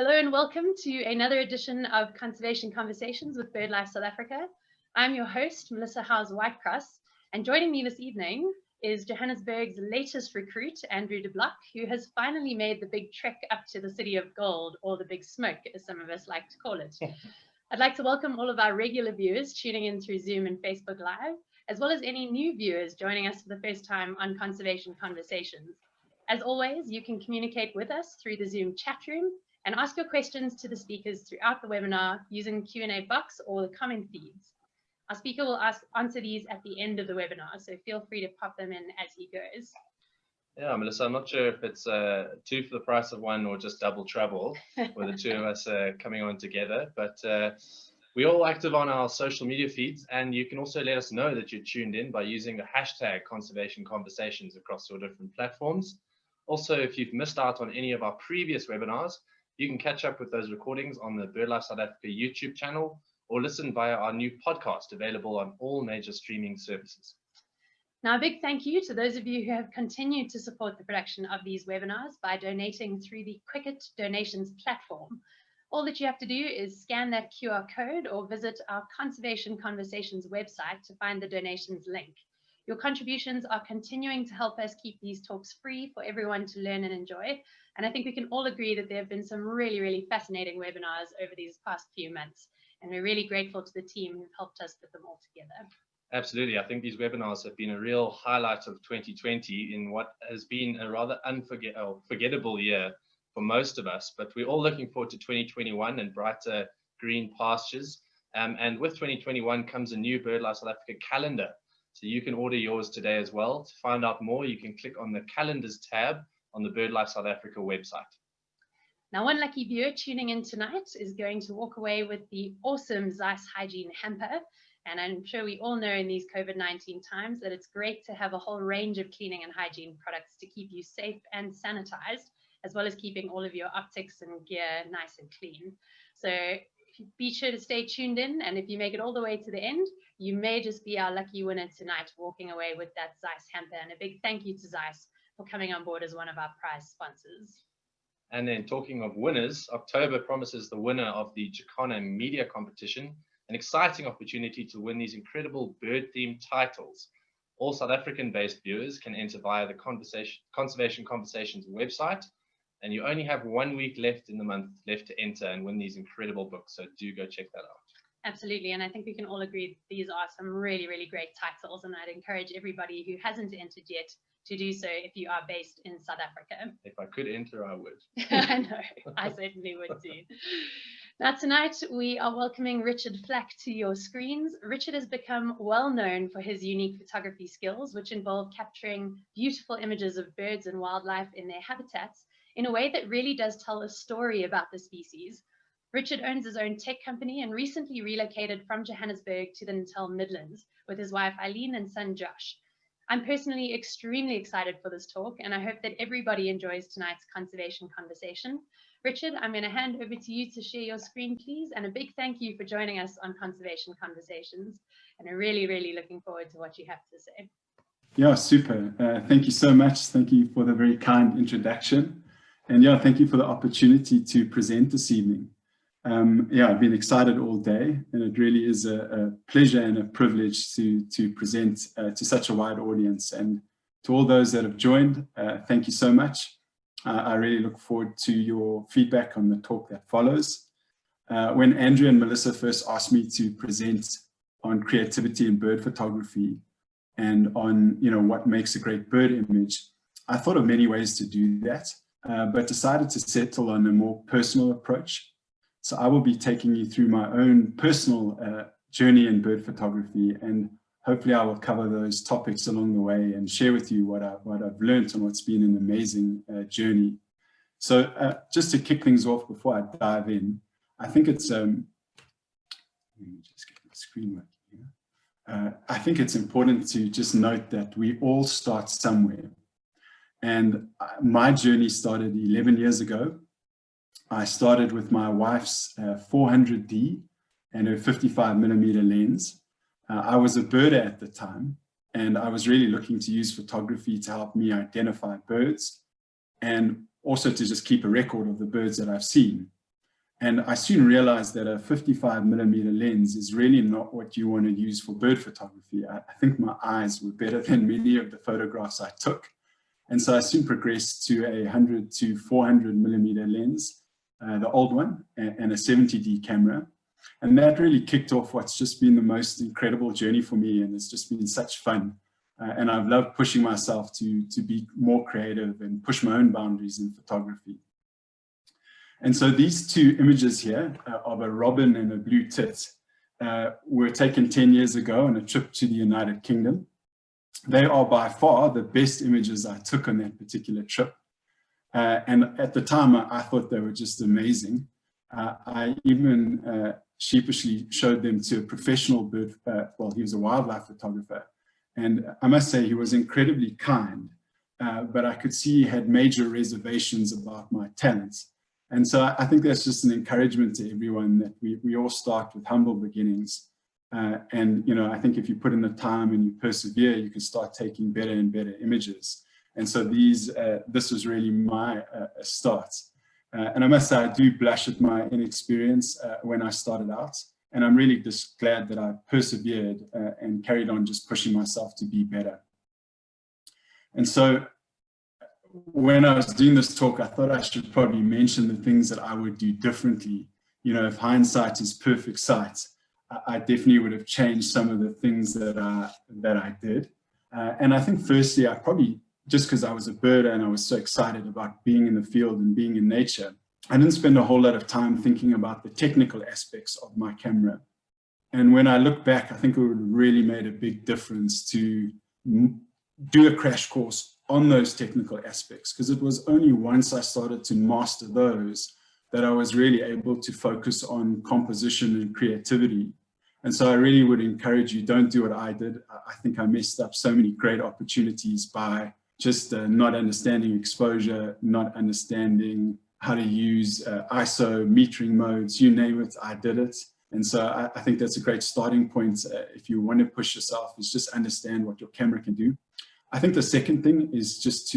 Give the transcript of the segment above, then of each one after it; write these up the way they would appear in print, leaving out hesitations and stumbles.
Hello and welcome to another edition of Conservation Conversations with BirdLife South Africa. I'm your host, Melissa Howes-Whitecross, and joining me this evening is Johannesburg's latest recruit, Andrew de Block, who has finally made the big trek up to the City of Gold, or the Big Smoke, as some of us like to call it. I'd like to welcome all of our regular viewers tuning in through Zoom and Facebook Live, as well as any new viewers joining us for the first time on Conservation Conversations. As always, you can communicate with us through the Zoom chat room and ask your questions to the speakers throughout the webinar using the Q&A box or the comment feeds. Our speaker will answer these at the end of the webinar, so feel free to pop them in as he goes. Yeah, Melissa, I'm not sure if it's two for the price of one or just double trouble with the two of us coming on together, but we're all active on our social media feeds, and you can also let us know that you're tuned in by using the hashtag Conservation Conversations across your different platforms. Also, if you've missed out on any of our previous webinars, you can catch up with those recordings on the BirdLife South Africa YouTube channel or listen via our new podcast available on all major streaming services. Now, a big thank you to those of you who have continued to support the production of these webinars by donating through the Quicket Donations platform. All that you have to do is scan that QR code or visit our Conservation Conversations website to find the donations link. Your contributions are continuing to help us keep these talks free for everyone to learn and enjoy. And I think we can all agree that there have been some really fascinating webinars over these past few months. And we're really grateful to the team who've helped us put them all together. Absolutely. I think these webinars have been a real highlight of 2020 in what has been a rather forgettable year for most of us. But we're all looking forward to 2021 and brighter green pastures. And with 2021 comes a new BirdLife South Africa calendar. So you can order yours today as well. To find out more, you can click on the calendars tab on the BirdLife South Africa website. Now, one lucky viewer tuning in tonight is going to walk away with the awesome Zeiss Hygiene Hamper. And I'm sure we all know in these COVID-19 times that it's great to have a whole range of cleaning and hygiene products to keep you safe and sanitized, as well as keeping all of your optics and gear nice and clean. So be sure to stay tuned in, and if you make it all the way to the end, you may just be our lucky winner tonight, walking away with that Zeiss Hamper. And a big thank you to Zeiss for coming on board as one of our prize sponsors. And then talking of winners, October promises the winner of the Jacana Media Competition an exciting opportunity to win these incredible bird-themed titles. All South African-based viewers can enter via the Conservation Conversations website, and you only have 1 week left in the month left to enter and win these incredible books, so do go check that out. Absolutely, and I think we can all agree these are some really great titles, and I'd encourage everybody who hasn't entered yet to do so if you are based in South Africa. If I could enter, I would. I know, I certainly would too. Now tonight we are welcoming Richard Flack to your screens. Richard has become well known for his unique photography skills, which involve capturing beautiful images of birds and wildlife in their habitats in a way that really does tell a story about the species. Richard owns his own tech company and recently relocated from Johannesburg to the Natal Midlands with his wife Eileen and son Josh. I'm personally extremely excited for this talk, and I hope that everybody enjoys tonight's conservation conversation. Richard, I'm going to hand over to you to share your screen, please, and a big thank you for joining us on Conservation Conversations. And I'm really looking forward to what you have to say. Yeah, super. Thank you so much. Thank you for the very kind introduction. And yeah, thank you for the opportunity to present this evening. Yeah, I've been excited all day, and it really is a pleasure and a privilege to present to such a wide audience. And to all those that have joined, thank you so much. I really look forward to your feedback on the talk that follows. When Andrew and Melissa first asked me to present on creativity in bird photography and on what makes a great bird image, I thought of many ways to do that, but decided to settle on a more personal approach. So I will be taking you through my own personal journey in bird photography, and hopefully I will cover those topics along the way and share with you what I've learned and what's been an amazing journey. So just to kick things off before I dive in, I think it's, let me just get my screen working here. I think it's important to just note that we all start somewhere. And my journey started 11 years ago. I started with my wife's 400D and her 55mm lens. I was a birder at the time, and I was really looking to use photography to help me identify birds and also to just keep a record of the birds that I've seen. And I soon realized that a 55mm lens is really not what you want to use for bird photography. I think my eyes were better than many of the photographs I took. And so I soon progressed to a 100 to 400mm lens, the old one, and a 70D camera. And that really kicked off what's just been the most incredible journey for me. And it's just been such fun. And I've loved pushing myself to be more creative and push my own boundaries in photography. And so these two images here of a robin and a blue tit were taken 10 years ago on a trip to the United Kingdom. They are by far the best images I took on that particular trip. And at the time, I thought they were just amazing. I even sheepishly showed them to a professional bird, well, he was a wildlife photographer. And I must say he was incredibly kind, but I could see he had major reservations about my talents. And so I think that's just an encouragement to everyone that we all start with humble beginnings. And, you know, I think if you put in the time and you persevere, you can start taking better and better images. And so this was really my start. And I must say, I do blush at my inexperience when I started out. And I'm really just glad that I persevered and carried on just pushing myself to be better. And so when I was doing this talk, I thought I should probably mention the things that I would do differently. You know, if hindsight is perfect sight, I definitely would have changed some of the things that I did. And I think firstly, I probably, just because I was a birder and I was so excited about being in the field and being in nature, I didn't spend a whole lot of time thinking about the technical aspects of my camera. And when I look back, I think it would have really made a big difference to do a crash course on those technical aspects, because it was only once I started to master those that I was really able to focus on composition and creativity. And so I really would encourage you, don't do what I did. I think I messed up so many great opportunities by just not understanding exposure, not understanding how to use ISO, metering modes, you name it, I did it. And so I think that's a great starting point if you want to push yourself, is just understand what your camera can do. I think the second thing is just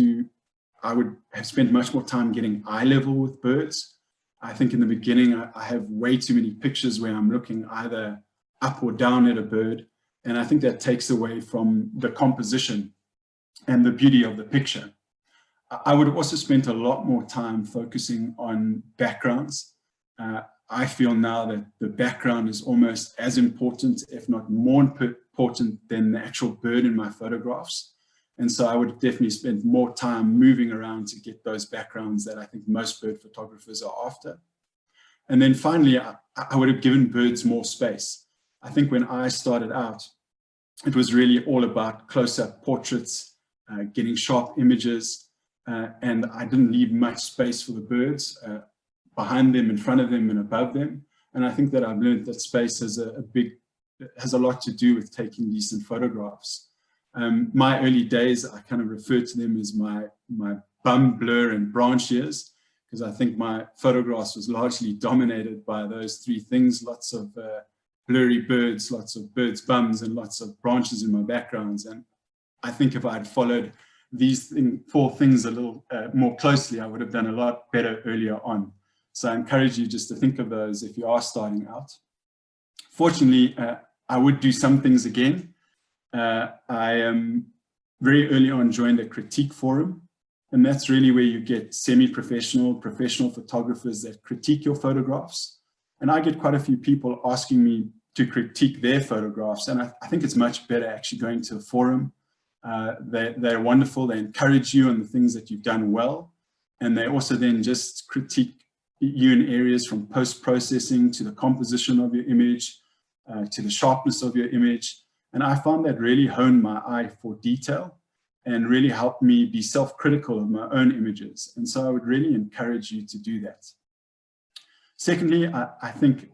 I would have spent much more time getting eye level with birds. I think in the beginning, I have way too many pictures where I'm looking either up or down at a bird. And I think that takes away from the composition and the beauty of the picture. I would have also spent a lot more time focusing on backgrounds. I feel now that the background is almost as important, if not more important, than the actual bird in my photographs. And so I would have definitely spent more time moving around to get those backgrounds that I think most bird photographers are after. And then finally, I would have given birds more space. I think when I started out, it was really all about close-up portraits, getting sharp images, and I didn't leave much space for the birds behind them, in front of them, and above them. And I think that I've learned that space has a lot to do with taking decent photographs. My early days, I kind of refer to them as my bum, blur, and branch years, because I think my photographs was largely dominated by those three things: lots of blurry birds, lots of birds' bums, and lots of branches in my backgrounds. And I think if I had followed these four things a little more closely, I would have done a lot better earlier on. So I encourage you just to think of those if you are starting out. Fortunately, I would do some things again. I very early on joined a critique forum, and that's really where you get semi-professional, professional photographers that critique your photographs. And I get quite a few people asking me to critique their photographs, and I think it's much better actually going to a forum. They're wonderful. They encourage you on the things that you've done well, and they also then just critique you in areas from post-processing to the composition of your image, to the sharpness of your image. And I found that really honed my eye for detail and really helped me be self-critical of my own images. And so I would really encourage you to do that. Secondly, I think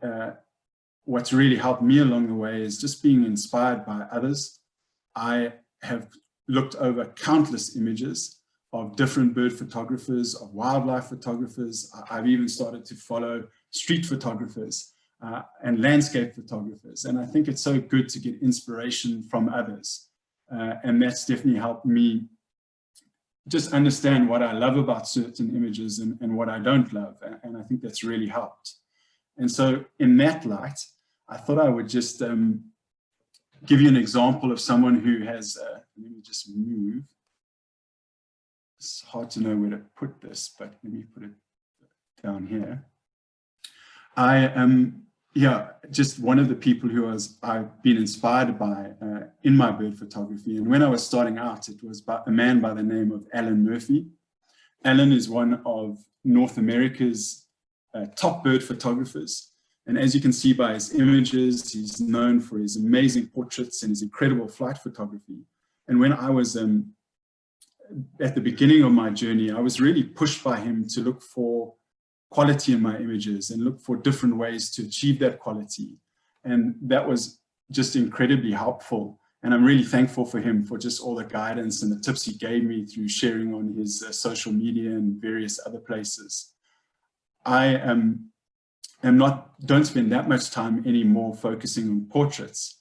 what's really helped me along the way is just being inspired by others. I have looked over countless images of different bird photographers, of wildlife photographers. I've even started to follow street photographers and landscape photographers. And I think it's so good to get inspiration from others. And that's definitely helped me just understand what I love about certain images and what I don't love. And I think that's really helped. And so in that light, I thought I would just give you an example of someone who has, let me just move. It's hard to know where to put this, but let me put it down here. I am, just one of the people who I've been inspired by in my bird photography. And when I was starting out, it was by a man by the name of Alan Murphy. Alan is one of North America's top bird photographers. And as you can see by his images, he's known for his amazing portraits and his incredible flight photography. And when I was at the beginning of my journey, I was really pushed by him to look for quality in my images and look for different ways to achieve that quality. And that was just incredibly helpful. And I'm really thankful for him for just all the guidance and the tips he gave me through sharing on his social media and various other places. I don't spend that much time anymore focusing on portraits.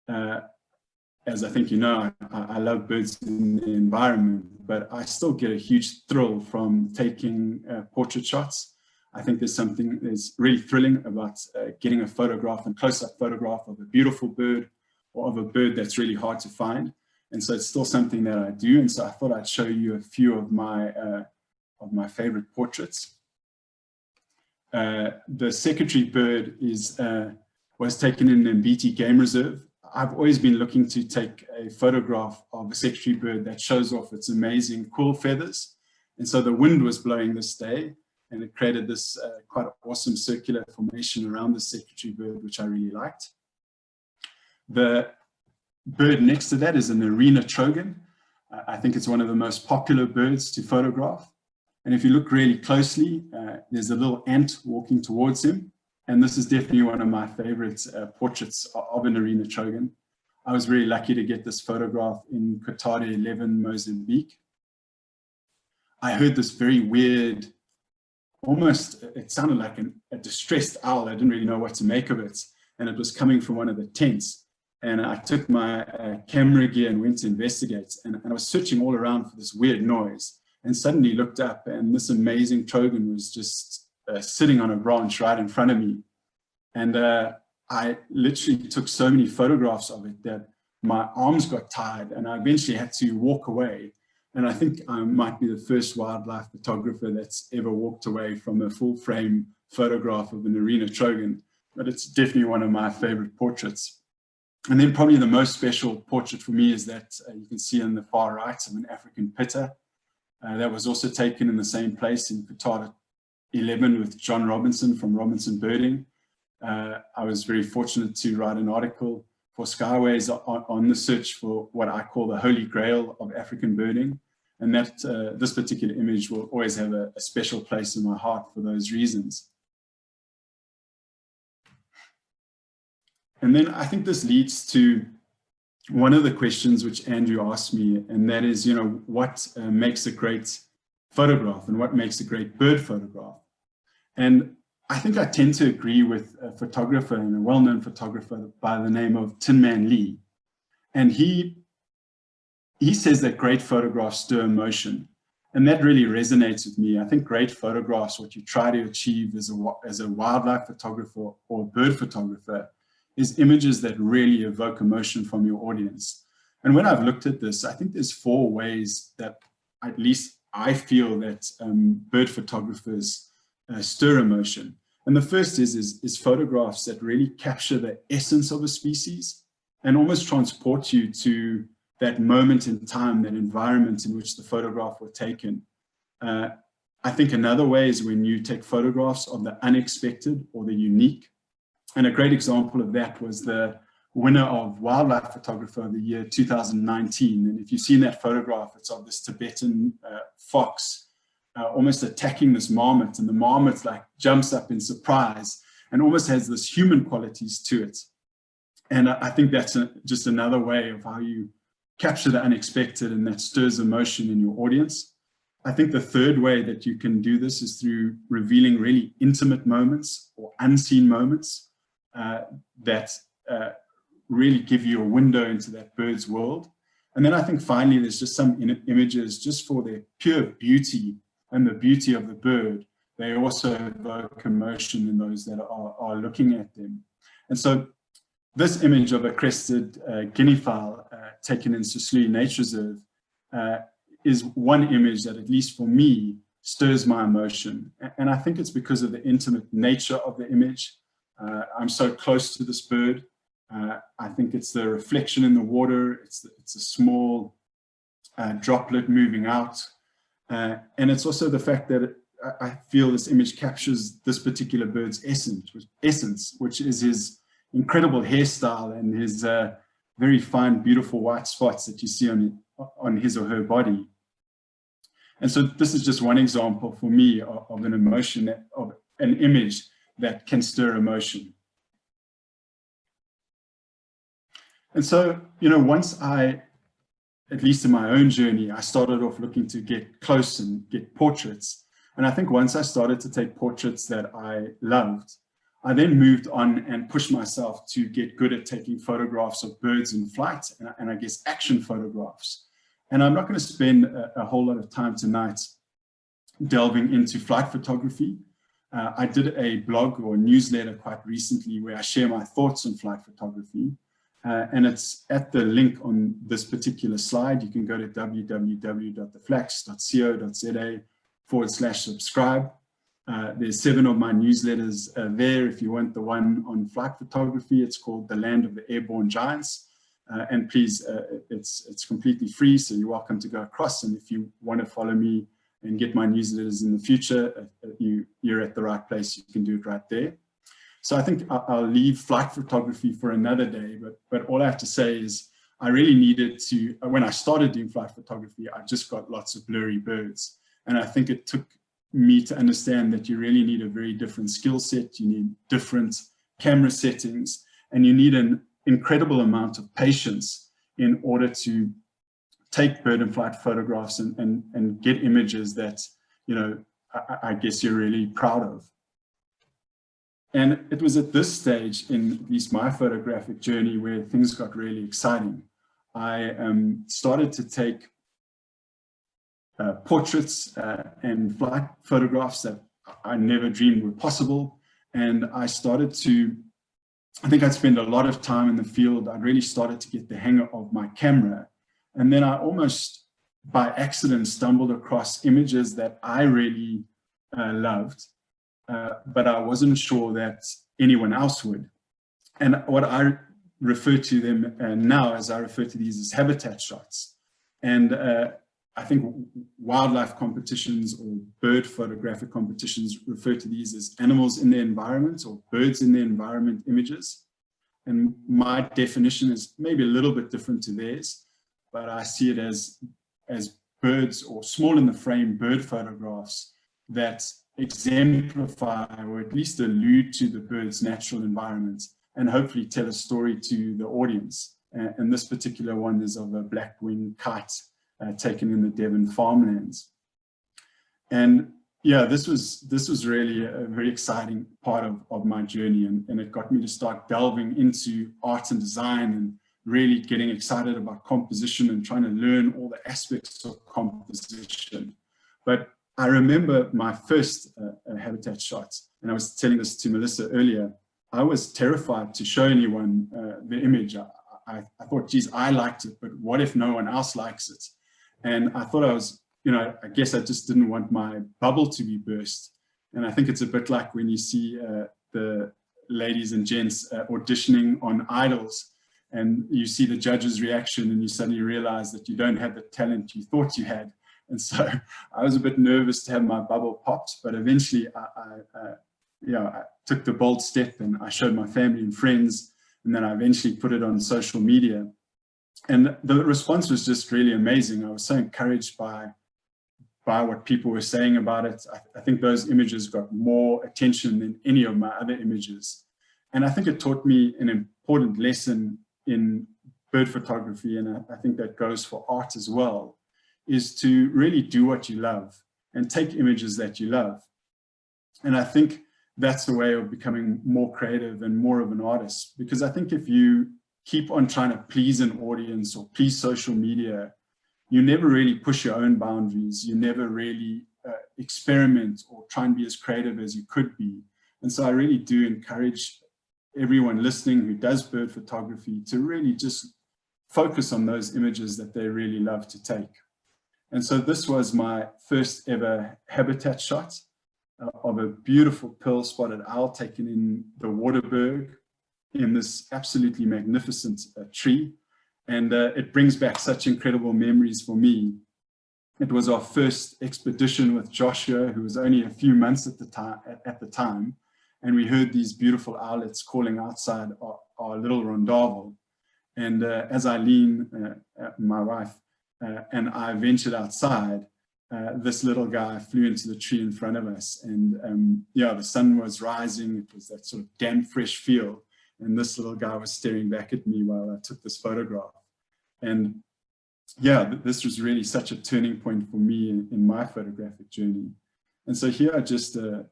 As I think you know, I love birds in the environment, but I still get a huge thrill from taking portrait shots. I think there's something that's really thrilling about getting a photograph, and close-up photograph of a beautiful bird or of a bird that's really hard to find. And so it's still something that I do. And so I thought I'd show you a few of my favorite portraits. The secretary bird was taken in Mbiti Game Reserve. I've always been looking to take a photograph of a secretary bird that shows off its amazing quill feathers. And so the wind was blowing this day, and it created this quite awesome circular formation around the secretary bird, which I really liked. The bird next to that is an arena trogon. I think it's one of the most popular birds to photograph. And if you look really closely, there's a little ant walking towards him. And this is definitely one of my favorite portraits of an arena trogon. I was really lucky to get this photograph in Cotade 11, Mozambique. I heard this very weird, almost, it sounded like a distressed owl. I didn't really know what to make of it. And it was coming from one of the tents. And I took my camera gear and went to investigate. And I was searching all around for this weird noise, and suddenly looked up, and this amazing trogon was just sitting on a branch right in front of me. And I literally took so many photographs of it that my arms got tired, and I eventually had to walk away. And I think I might be the first wildlife photographer that's ever walked away from a full frame photograph of an arena trogon, but it's definitely one of my favorite portraits. And then probably the most special portrait for me is that you can see on the far right of an African pitter. That was also taken in the same place in Cotade 11 with John Robinson from Robinson Birding. I was very fortunate to write an article for Skyways on the search for what I call the holy grail of African birding. And that this particular image will always have a special place in my heart for those reasons. And then I think this leads to one of the questions which Andrew asked me, and that is, what makes a great photograph and what makes a great bird photograph? And I think I tend to agree with a photographer and a well-known photographer by the name of Tin Man Lee. And he says that great photographs stir emotion. And that really resonates with me. I think great photographs, what you try to achieve as a wildlife photographer or a bird photographer, is images that really evoke emotion from your audience. And when I've looked at this, I think there's 4 ways that at least I feel that bird photographers stir emotion. And the first is photographs that really capture the essence of a species and almost transport you to that moment in time, that environment in which the photograph was taken. I think another way is when you take photographs of the unexpected or the unique. And a great example of that was the winner of Wildlife Photographer of the Year 2019. And if you've seen that photograph, it's of this Tibetan fox almost attacking this marmot, and the marmot jumps up in surprise and almost has this human qualities to it. And I think that's just another way of how you capture the unexpected, and that stirs emotion in your audience. I think the third way that you can do this is through revealing really intimate moments or unseen moments that really give you a window into that bird's world. And then I think finally, there's just some images just for their pure beauty and the beauty of the bird they also evoke emotion in those that are looking at them. And so this image of a crested guinea fowl taken in Sicily Nature Reserve is one image that, at least for me, stirs my emotion. And I think it's because of the intimate nature of the image. I'm so close to this bird. I think it's the reflection in the water. It's a small droplet moving out. And it's also the fact that I feel this image captures this particular bird's essence, which is his incredible hairstyle and his very fine, beautiful white spots that you see on his or her body. And so this is just one example for me of an emotion, of an image that can stir emotion. And so, you know, once at least in my own journey, I started off looking to get close and get portraits. And I think once I started to take portraits that I loved, I then moved on and pushed myself to get good at taking photographs of birds in flight and I guess action photographs. And I'm not going to spend a whole lot of time tonight delving into flight photography. I did a blog or newsletter quite recently where I share my thoughts on flight photography. And it's at the link on this particular slide. You can go to www.theflax.co.za/subscribe. There's 7 of my newsletters there. If you want the one on flight photography, it's called The Land of the Airborne Giants. And please, it's completely free, so you're welcome to go across. And if you want to follow me and get my newsletters in the future, you're at the right place. You can do it right there. So I think I'll leave flight photography for another day, but all I have to say is I really needed to, when I started doing flight photography, I just got lots of blurry birds. And I think it took me to understand that you really need a very different skill set. You need different camera settings, and you need an incredible amount of patience in order to take bird and flight photographs and get images that, you know, I guess you're really proud of. And it was at this stage in at least my photographic journey where things got really exciting. I started to take portraits and flight photographs that I never dreamed were possible. And I started to, I think I'd spend a lot of time in the field. I really started to get the hang of my camera. And then I almost by accident stumbled across images that I really loved, but I wasn't sure that anyone else would. And what I refer to them now as I refer to these as habitat shots. And I think wildlife competitions or bird photographic competitions refer to these as animals in their environment or birds in their environment images. And my definition is maybe a little bit different to theirs, but I see it as birds or small in the frame bird photographs that exemplify or at least allude to the bird's natural environment and hopefully tell a story to the audience. And this particular one is of a black-winged kite taken in the Devon farmlands. And yeah, this was really a very exciting part of my journey, and it got me to start delving into art and design and really getting excited about composition and trying to learn all the aspects of composition. But I remember my first habitat shots, and I was telling this to Melissa earlier, I was terrified to show anyone the image. I thought, geez, I liked it, but what if no one else likes it? And I thought I was, you know, I guess I just didn't want my bubble to be burst. And I think it's a bit like when you see the ladies and gents auditioning on Idols, and you see the judge's reaction and you suddenly realize that you don't have the talent you thought you had. And so I was a bit nervous to have my bubble popped, but eventually I took the bold step and I showed my family and friends, and then I eventually put it on social media. And the response was just really amazing. I was so encouraged by what people were saying about it. I think those images got more attention than any of my other images. And I think it taught me an important lesson in bird photography, and I think that goes for art as well, is to really do what you love and take images that you love. And I think that's a way of becoming more creative and more of an artist, because I think if you keep on trying to please an audience or please social media, you never really push your own boundaries. You never really experiment or try and be as creative as you could be. And so I really do encourage everyone listening who does bird photography to really just focus on those images that they really love to take. And so this was my first ever habitat shot of a beautiful pearl-spotted owl taken in the Waterberg in this absolutely magnificent tree. And it brings back such incredible memories for me. It was our first expedition with Joshua, who was only a few months at the time, and we heard these beautiful owlets calling outside our little rondavel. And as Eileen, my wife, and I ventured outside, this little guy flew into the tree in front of us. And yeah, the sun was rising. It was that sort of damp, fresh feel. And this little guy was staring back at me while I took this photograph. And yeah, this was really such a turning point for me in my photographic journey. And so here are just a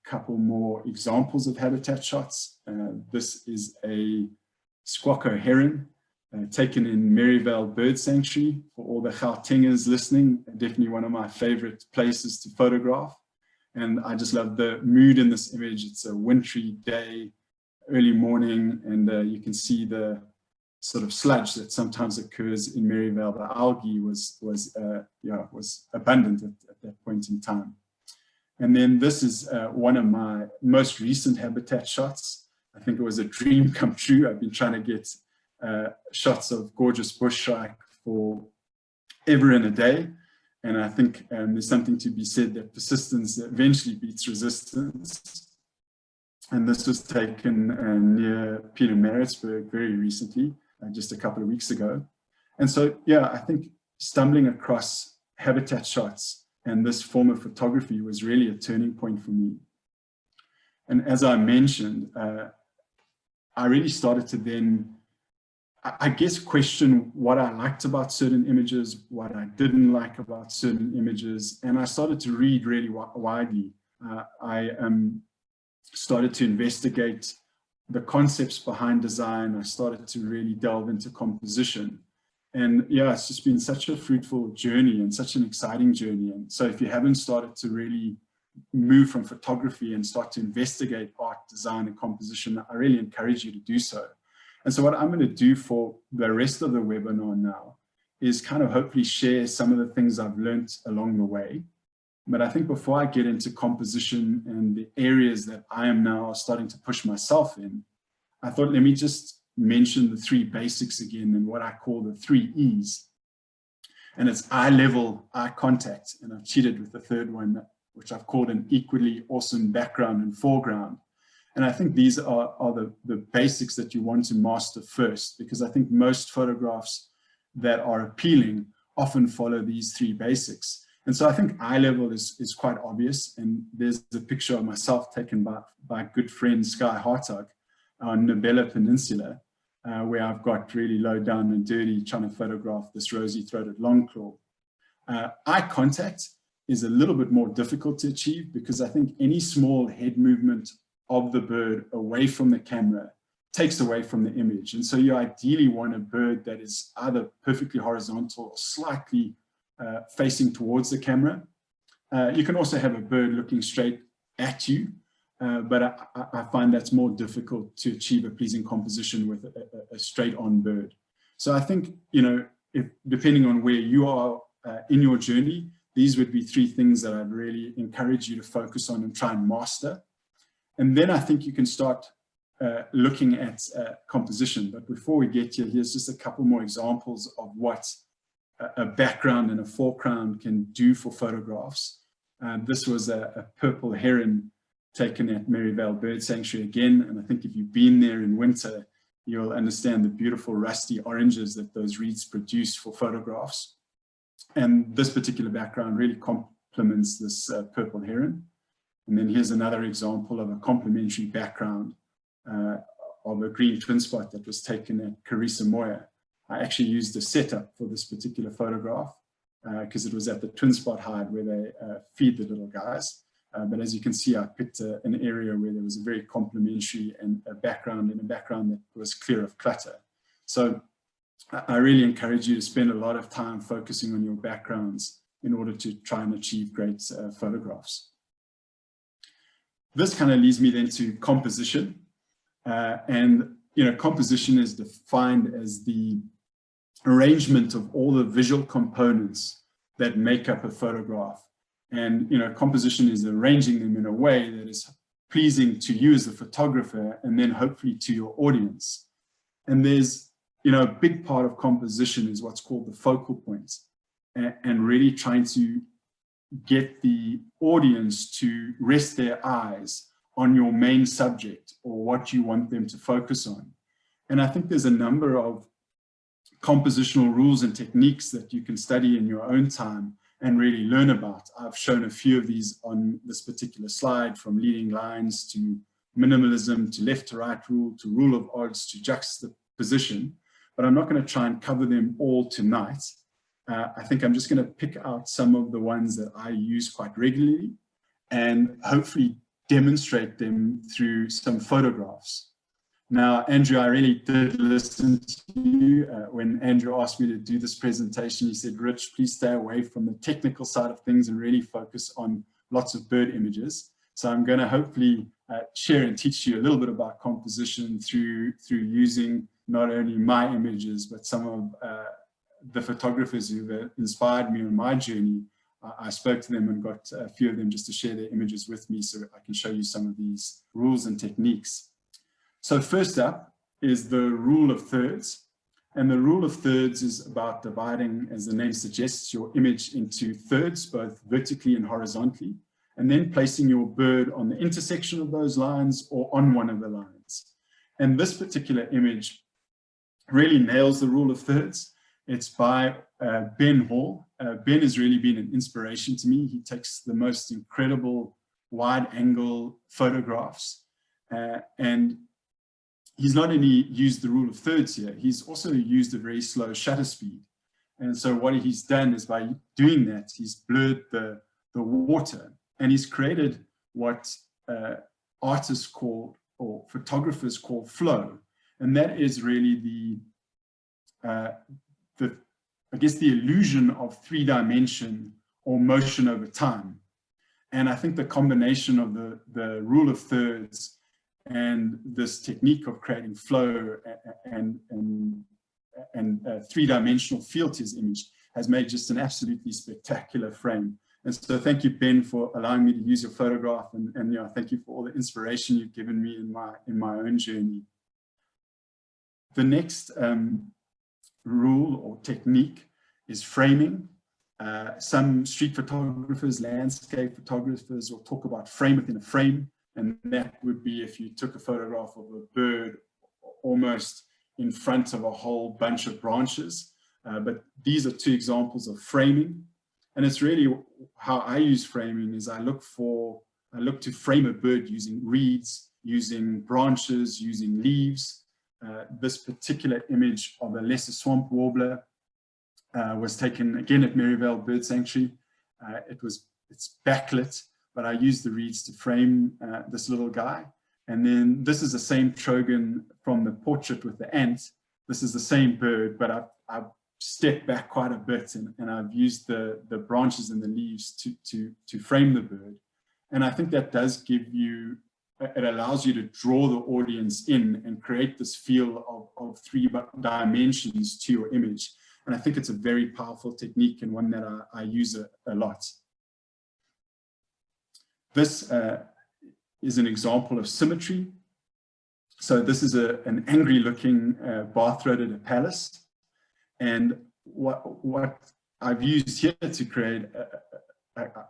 couple more examples of habitat shots. This is a squawko heron taken in Maryvale Bird Sanctuary. For all the Gautengers listening, definitely one of my favorite places to photograph. And I just love the mood in this image. It's a wintry day, early morning, and you can see the sort of sludge that sometimes occurs in Maryvale. The algae was abundant at that point in time. And then this is one of my most recent habitat shots. I think it was a dream come true. I've been trying to get shots of gorgeous bushshrike for ever and a day. And I think there's something to be said that persistence eventually beats resistance. And this was taken near Pietermaritzburg very recently, just a couple of weeks ago. And so, yeah, I think stumbling across habitat shots and this form of photography was really a turning point for me. And as I mentioned, I really started to then, I guess, question what I liked about certain images, what I didn't like about certain images. And I started to read really widely. I started to investigate the concepts behind design. I started to really delve into composition. And yeah, it's just been such a fruitful journey and such an exciting journey. And so if you haven't started to really move from photography and start to investigate art, design, and composition, I really encourage you to do so. And so what I'm going to do for the rest of the webinar now is kind of hopefully share some of the things I've learned along the way. But I think before I get into composition and the areas that I am now starting to push myself in, I thought, let me just mention the three basics again and what I call the 3 E's. And it's eye level, eye contact. And I've cheated with the third one, which I've called an equally awesome background and foreground. And I think these are the basics that you want to master first, because I think most photographs that are appealing often follow these 3 basics. And so I think eye level is quite obvious. And there's a picture of myself taken by good friend Sky Hartog on Nobela Peninsula, where I've got really low down and dirty trying to photograph this rosy-throated longclaw. Eye contact is a little bit more difficult to achieve, because I think any small head movement of the bird away from the camera takes away from the image. And so you ideally want a bird that is either perfectly horizontal or slightly facing towards the camera. You can also have a bird looking straight at you, but I find that's more difficult to achieve a pleasing composition with a straight on bird. So I think, you know, depending on where you are in your journey, these would be 3 things that I'd really encourage you to focus on and try and master. And then I think you can start looking at composition. But before we get here, here's just a couple more examples of what a background and a foreground can do for photographs. This was a purple heron taken at Maryvale Bird Sanctuary again. And I think if you've been there in winter, you'll understand the beautiful rusty oranges that those reeds produce for photographs. And this particular background really complements this purple heron. And then here's another example of a complementary background of a green twin spot that was taken at Carissa Moya. I actually used a setup for this particular photograph because it was at the twin spot hide where they feed the little guys. But as you can see, I picked an area where there was a very complementary and a background that was clear of clutter. So I really encourage you to spend a lot of time focusing on your backgrounds in order to try and achieve great photographs. This kind of leads me then to composition. And composition is defined as the arrangement of all the visual components that make up a photograph. And composition is arranging them in a way that is pleasing to you as the photographer, and then hopefully to your audience. And there's a big part of composition is what's called the focal point, and really trying to get the audience to rest their eyes on your main subject or what you want them to focus on. And I think there's a number of compositional rules and techniques that you can study in your own time and really learn about. I've shown a few of these on this particular slide, from leading lines to minimalism to left to right rule to rule of odds to juxtaposition, but I'm not going to try and cover them all tonight. I think I'm just going to pick out some of the ones that I use quite regularly and hopefully demonstrate them through some photographs. Now, Andrew, I really did listen to you when Andrew asked me to do this presentation. He said, Rich, please stay away from the technical side of things and really focus on lots of bird images. So I'm going to hopefully share and teach you a little bit about composition through using not only my images, but some of the photographers who inspired me on my journey. I spoke to them and got a few of them just to share their images with me so I can show you some of these rules and techniques. So first up is the rule of thirds. And the rule of thirds is about dividing, as the name suggests, your image into thirds, both vertically and horizontally, and then placing your bird on the intersection of those lines or on one of the lines. And this particular image really nails the rule of thirds. It's by Ben Hall. Ben has really been an inspiration to me. He takes the most incredible wide angle photographs, and he's not only used the rule of thirds here, he's also used a very slow shutter speed. And so what he's done is, by doing that, he's blurred the water, and he's created what artists call, or photographers call, flow. And that is really I guess the illusion of three-dimension or motion over time. And I think the combination of the rule of thirds and this technique of creating flow and three-dimensional feel to his image has made just an absolutely spectacular frame. And so thank you, Ben, for allowing me to use your photograph, and thank you for all the inspiration you've given me in my own journey. The next rule or technique is framing. Some street photographers, landscape photographers will talk about frame within a frame, and that would be if you took a photograph of a bird almost in front of a whole bunch of branches. But these are two examples of framing, and it's really how I use framing. Is I look to frame a bird using reeds, using branches, using leaves. This particular image of a lesser swamp warbler was taken again at Maryvale Bird Sanctuary. It's backlit, but I used the reeds to frame this little guy. And then this is the same trogon from the portrait with the ant. This is the same bird, but I've stepped back quite a bit, and I've used the branches and the leaves to frame the bird. And I think that does give you, it allows you to draw the audience in and create this feel of three dimensions to your image. And I think it's a very powerful technique, and one that I use a lot. This is an example of symmetry. So this is an angry looking bath-throated apellus. And what I've used here to create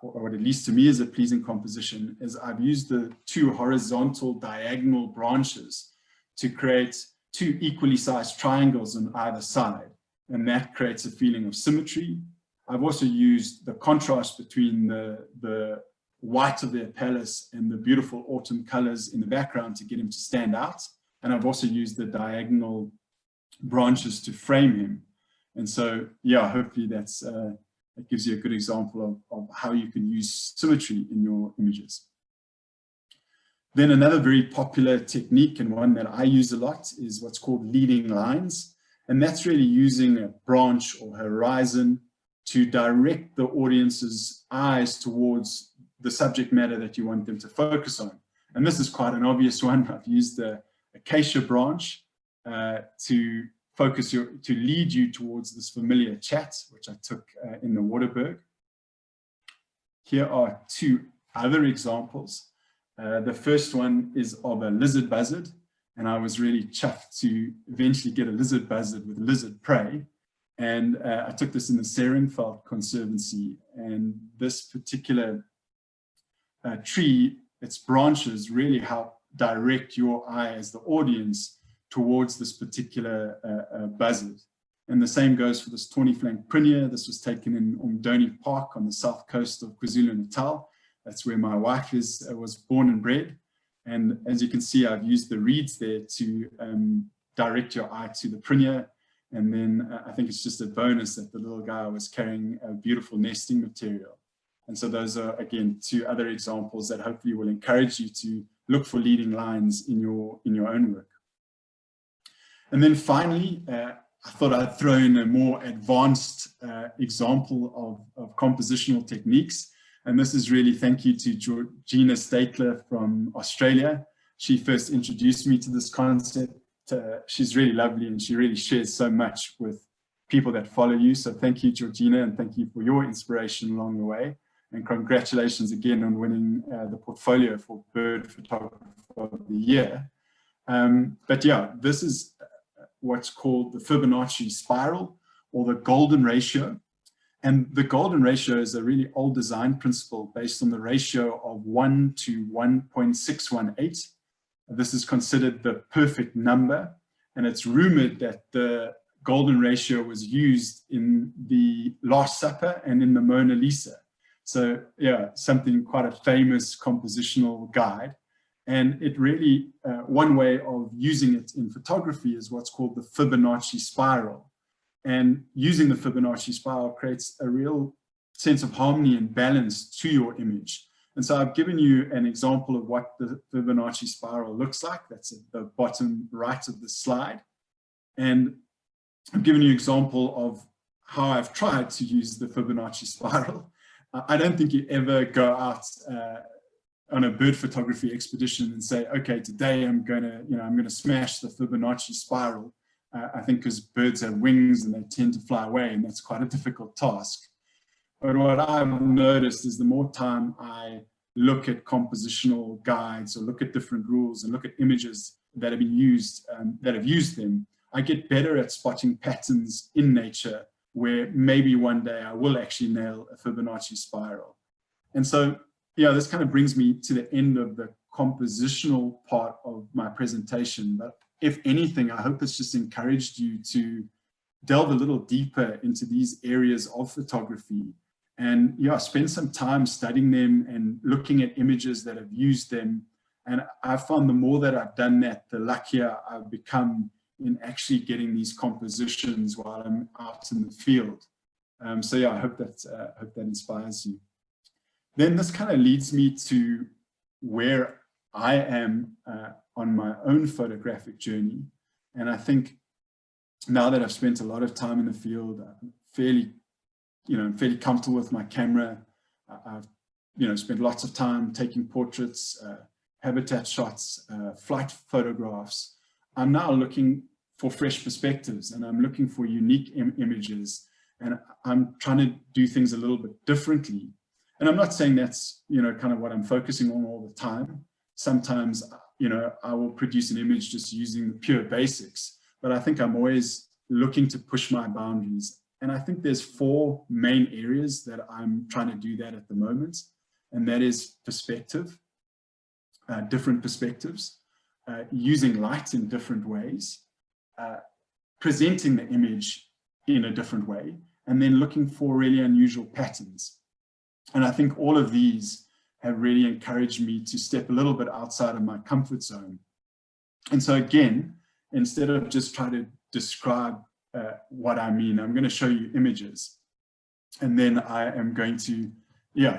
or at least to me is a pleasing composition, is I've used the two horizontal diagonal branches to create two equally sized triangles on either side, and that creates a feeling of symmetry. I've also used the contrast between the white of the apellus and the beautiful autumn colors in the background to get him to stand out, and I've also used the diagonal branches to frame him. And so, yeah, hopefully that gives you a good example of how you can use symmetry in your images. Then another very popular technique, and one that I use a lot, is what's called leading lines. And that's really using a branch or horizon to direct the audience's eyes towards the subject matter that you want them to focus on. And this is quite an obvious one. I've used the acacia branch to lead you towards this familiar chat, which I took in the Waterberg. Here are two other examples. The first one is of a lizard buzzard, and I was really chuffed to eventually get a lizard buzzard with lizard prey. And I took this in the Maryvale Conservancy, and this particular tree, its branches really help direct your eye as the audience towards this particular buzzard. And the same goes for this tawny flank prunier. This was taken in Umdoni Park on the south coast of KwaZulu-Natal. That's where my wife was born and bred. And as you can see, I've used the reeds there to direct your eye to the prunier. And then I think it's just a bonus that the little guy was carrying a beautiful nesting material. And so those are, again, two other examples that hopefully will encourage you to look for leading lines in your own work. And then finally, I thought I'd throw in a more advanced example of compositional techniques. And this is really thank you to Georgina Statler from Australia. She first introduced me to this concept. She's really lovely, and she really shares so much with people that follow you. So thank you, Georgina, and thank you for your inspiration along the way. And congratulations again on winning the portfolio for Bird Photographer of the Year. But yeah, this is what's called the Fibonacci Spiral, or the golden ratio. And the golden ratio is a really old design principle based on the ratio of 1 to 1.618. This is considered the perfect number, and it's rumored that the golden ratio was used in the Last Supper and in the Mona Lisa. So yeah, something quite a famous compositional guide. And it really, one way of using it in photography is what's called the Fibonacci Spiral. And using the Fibonacci Spiral creates a real sense of harmony and balance to your image. And so I've given you an example of what the Fibonacci Spiral looks like. That's at the bottom right of the slide. And I've given you an example of how I've tried to use the Fibonacci Spiral. I don't think you ever go out on a bird photography expedition and say, okay, today I'm going to smash the Fibonacci Spiral. I think because birds have wings and they tend to fly away, and that's quite a difficult task. But what I've noticed is the more time I look at compositional guides or look at different rules and look at images that have been used, that have used them, I get better at spotting patterns in nature where maybe one day I will actually nail a Fibonacci spiral. And so, yeah, this kind of brings me to the end of the compositional part of my presentation. But if anything, I hope it's just encouraged you to delve a little deeper into these areas of photography and, yeah, spend some time studying them and looking at images that have used them. And I found the more that I've done that, the luckier I've become in actually getting these compositions while I'm out in the field. So yeah, I hope that inspires you. Then this kind of leads me to where I am on my own photographic journey. And I think now that I've spent a lot of time in the field, I'm fairly comfortable with my camera. I've, spent lots of time taking portraits, habitat shots, flight photographs. I'm now looking for fresh perspectives, and I'm looking for unique images, and I'm trying to do things a little bit differently. And I'm not saying that's, kind of what I'm focusing on all the time. Sometimes, I will produce an image just using the pure basics, but I think I'm always looking to push my boundaries. And I think there's 4 main areas that I'm trying to do that at the moment. And that is perspective, different perspectives, using light in different ways, presenting the image in a different way, and then looking for really unusual patterns. And I think all of these have really encouraged me to step a little bit outside of my comfort zone. And so again, instead of just trying to describe what I mean, I'm going to show you images. And then I am going to,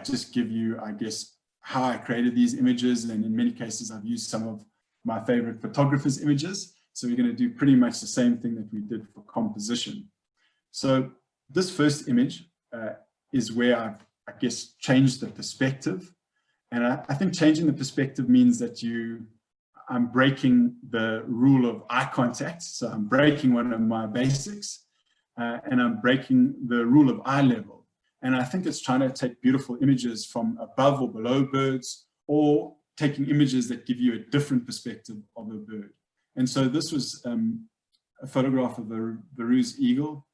just give you, I guess, how I created these images. And in many cases, I've used some of my favorite photographers' images. So we're going to do pretty much the same thing that we did for composition. So this first image is where I've, I guess, changed the perspective. And I think changing the perspective means that I'm breaking the rule of eye contact. So I'm breaking one of my basics, and I'm breaking the rule of eye level. And I think it's trying to take beautiful images from above or below birds, or taking images that give you a different perspective of a bird. And so this was a photograph of the Verou's eagle,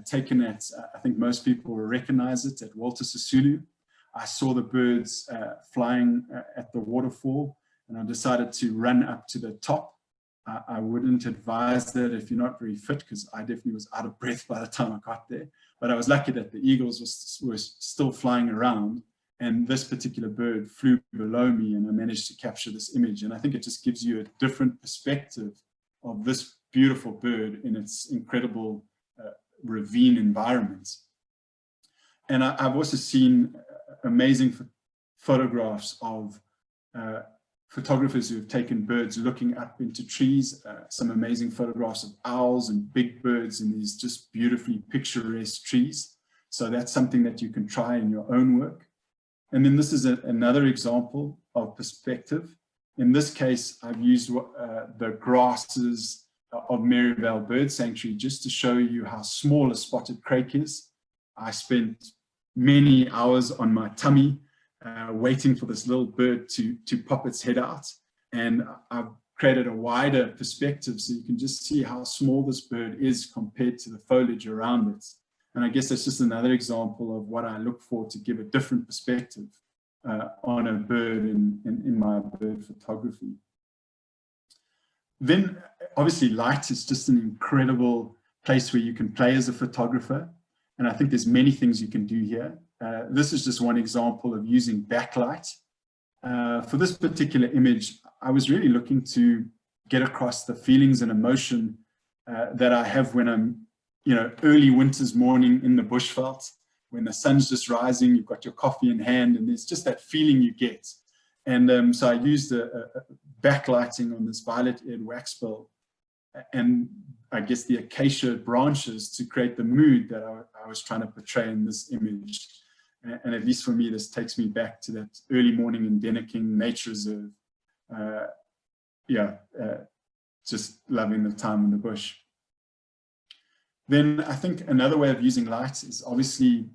taken at, I think most people will recognize it, at Walter Sisulu. I saw the birds flying at the waterfall, and I decided to run up to the top. I wouldn't advise that if you're not very fit, because I definitely was out of breath by the time I got there. But I was lucky that the eagles were still flying around, and this particular bird flew below me, and I managed to capture this image. And I think it just gives you a different perspective of this beautiful bird in its incredible ravine environment. And I've also seen amazing photographs of photographers who have taken birds looking up into trees, some amazing photographs of owls and big birds in these just beautifully picturesque trees. So that's something that you can try in your own work. And then this is another example of perspective. In this case, I've used the grasses of Maryvale Bird Sanctuary just to show you how small a spotted crake is. I spent many hours on my tummy waiting for this little bird to pop its head out. And I've created a wider perspective so you can just see how small this bird is compared to the foliage around it. And I guess that's just another example of what I look for to give a different perspective on a bird in my bird photography. Then obviously light is just an incredible place where you can play as a photographer. And I think there's many things you can do here. This is just one example of using backlight. For this particular image, I was really looking to get across the feelings and emotion that I have when I'm, early winter's morning in the bushveld, when the sun's just rising, you've got your coffee in hand, and there's just that feeling you get. And so I used a backlighting on this violet-eared waxbill, and I guess the acacia branches to create the mood that I was trying to portray in this image. And at least for me, this takes me back to that early morning in Denneking Nature Reserve. Just loving the time in the bush. Then I think another way of using light is obviously,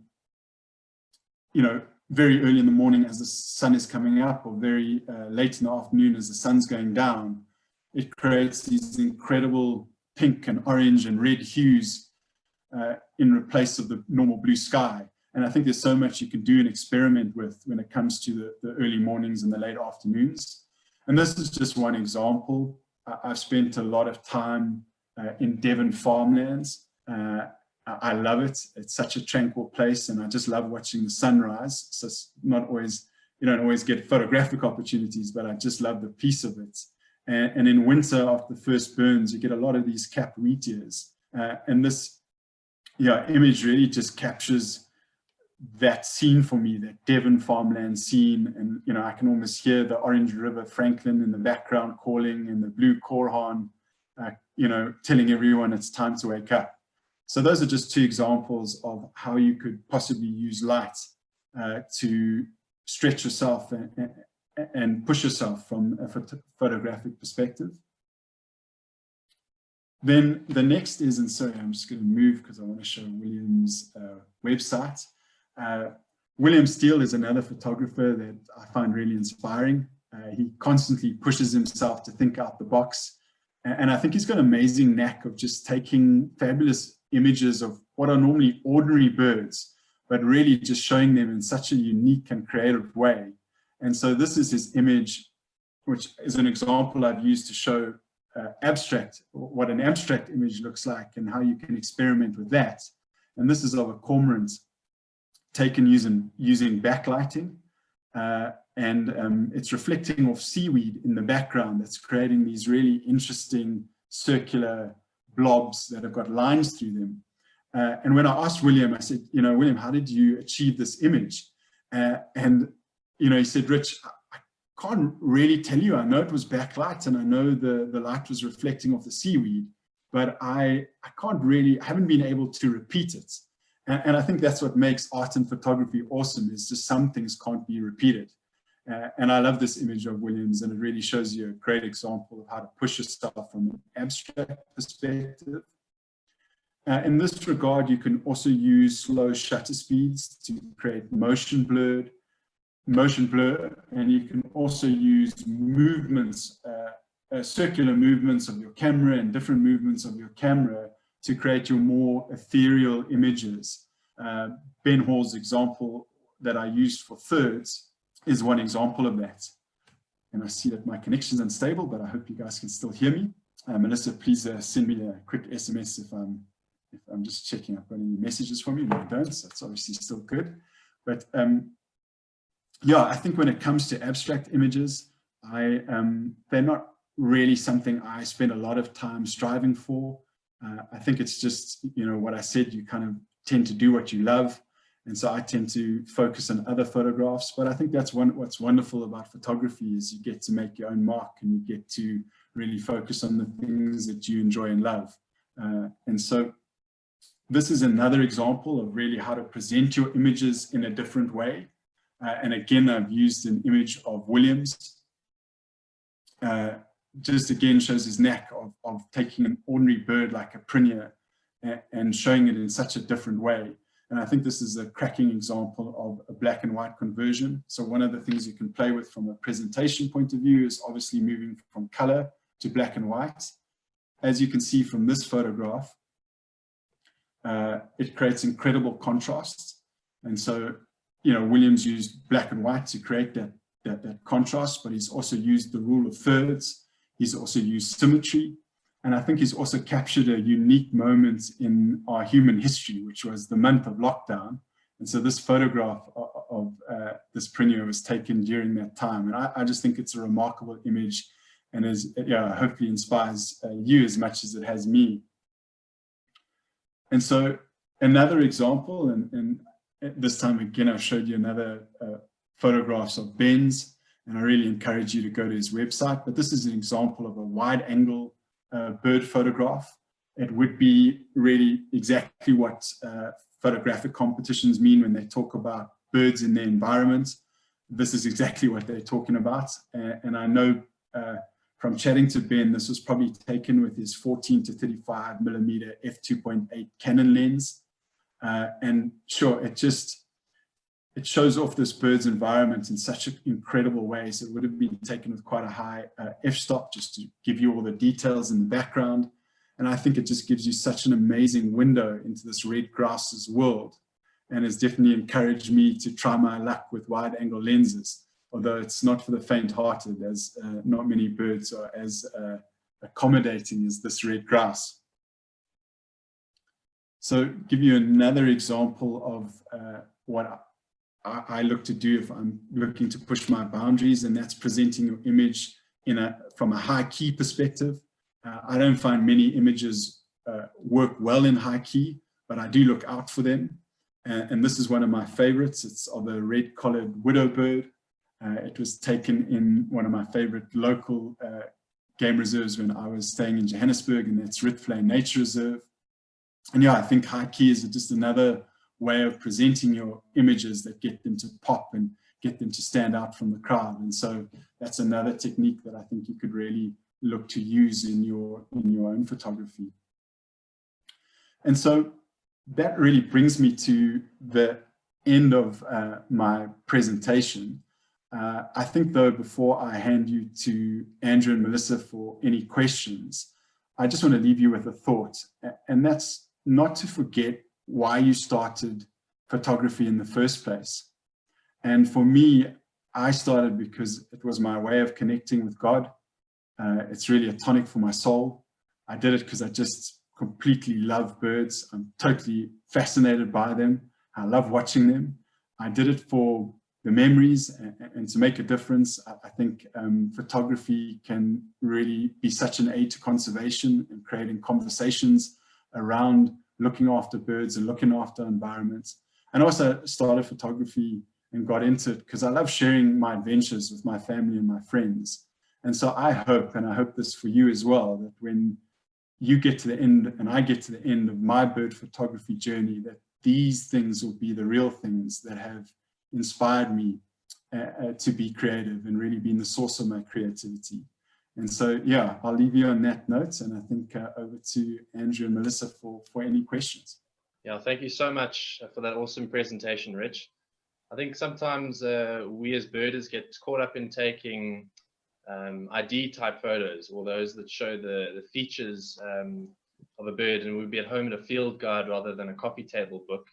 very early in the morning as the sun is coming up, or very late in the afternoon as the sun's going down. It creates these incredible pink and orange and red hues in place of the normal blue sky. And I think there's so much you can do and experiment with when it comes to the early mornings and the late afternoons. And this is just one example. I've spent a lot of time in Devon farmlands. I love it. It's such a tranquil place, and I just love watching the sunrise. So it's not always, you don't always get photographic opportunities, but I just love the peace of it. And in winter, after the first burns, you get a lot of these capped wheat ears. And this image really just captures that scene for me, that Devon farmland scene. And, I can almost hear the Orange River Franklin in the background calling, and the blue corehorn, telling everyone it's time to wake up. So those are just two examples of how you could possibly use light to stretch yourself and push yourself from a photographic perspective. Then the next is, and sorry, I'm just going to move because I want to show William's website. William Steele is another photographer that I find really inspiring. He constantly pushes himself to think out the box. And I think he's got an amazing knack of just taking fabulous images of what are normally ordinary birds, but really just showing them in such a unique and creative way. And so this is his image, which is an example I've used to show what an abstract image looks like and how you can experiment with that. And this is of a cormorant taken using backlighting. And it's reflecting off seaweed in the background that's creating these really interesting circular blobs that have got lines through them. And when I asked William, I said, William, how did you achieve this image? And he said, Rich, I can't really tell you. I know it was backlight, and I know the light was reflecting off the seaweed, but I haven't been able to repeat it. And I think that's what makes art and photography awesome, is just some things can't be repeated. And I love this image of Williams, and it really shows you a great example of how to push yourself from an abstract perspective. In this regard, you can also use slow shutter speeds to create motion blur, and you can also use movements, circular movements of your camera and different movements of your camera to create your more ethereal images. Ben Hall's example that I used for thirds is one example of that. And I see that my connection is unstable, but I hope you guys can still hear me. Melissa, please send me a quick SMS if I'm just checking I've got any messages from you. No, I don't, so it's obviously still good. But yeah, I think when it comes to abstract images, they're not really something I spend a lot of time striving for. I think it's just, you know, what I said, you kind of tend to do what you love. And so I tend to focus on other photographs, but I think that's what's wonderful about photography is you get to make your own mark and you get to really focus on the things that you enjoy and love. And so this is another example of really how to present your images in a different way. And again, I've used an image of Williams. Just again shows his knack of taking an ordinary bird like a prunier and showing it in such a different way. And I think this is a cracking example of a black and white conversion. So one of the things you can play with from a presentation point of view is obviously moving from color to black and white. As you can see from this photograph, it creates incredible contrast. And so, you know, Williams used black and white to create that contrast, but he's also used the rule of thirds. He's also used symmetry. And I think he's also captured a unique moment in our human history, which was the month of lockdown. And so this photograph of this prunier was taken during that time. And I just think it's a remarkable image and hopefully inspires you as much as it has me. And so another example, and this time again, I showed you another photographs of Ben's, and I really encourage you to go to his website. But this is an example of a wide angle bird photograph. It would be really exactly what photographic competitions mean when they talk about birds in their environment. This is exactly what they're talking about. And I know from chatting to Ben, this was probably taken with his 14 to 35 millimeter f2.8 Canon lens. And sure, it shows off this bird's environment in such an incredible way. So it would have been taken with quite a high f-stop just to give you all the details in the background. And I think it just gives you such an amazing window into this red grasses world, and has definitely encouraged me to try my luck with wide angle lenses, although it's not for the faint hearted, as not many birds are as accommodating as this red grass. So give you another example of what I look to do if I'm looking to push my boundaries, and that's presenting your image from a high key perspective. I don't find many images work well in high key, but I do look out for them. And this is one of my favorites. It's of a red-collared widow bird. It was taken in one of my favorite local game reserves when I was staying in Johannesburg, and that's Ritvlei Nature Reserve. And yeah, I think high key is just another way of presenting your images that get them to pop and get them to stand out from the crowd. And so that's another technique that I think you could really look to use in your own photography. And so that really brings me to the end of my presentation. I think though, before I hand you to Andrew and Melissa for any questions, I just want to leave you with a thought, and that's not to forget why you started photography in the first place. And for me, I started because it was my way of connecting with God. It's really a tonic for my soul. I did it because I just completely love birds. I'm totally fascinated by them. I love watching them. I did it for the memories and to make a difference. I think photography can really be such an aid to conservation and creating conversations around looking after birds and looking after environments. And also started photography and got into it because I love sharing my adventures with my family and my friends. And so I hope, and I hope this for you as well, that when you get to the end and I get to the end of my bird photography journey, that these things will be the real things that have inspired me to be creative and really been the source of my creativity. And so, yeah, I'll leave you on that note, and I think over to Andrew and Melissa for any questions. Yeah, thank you so much for that awesome presentation, Rich. I think sometimes we as birders get caught up in taking ID type photos, or those that show the features of a bird, and we'd be at home in a field guide rather than a coffee table book.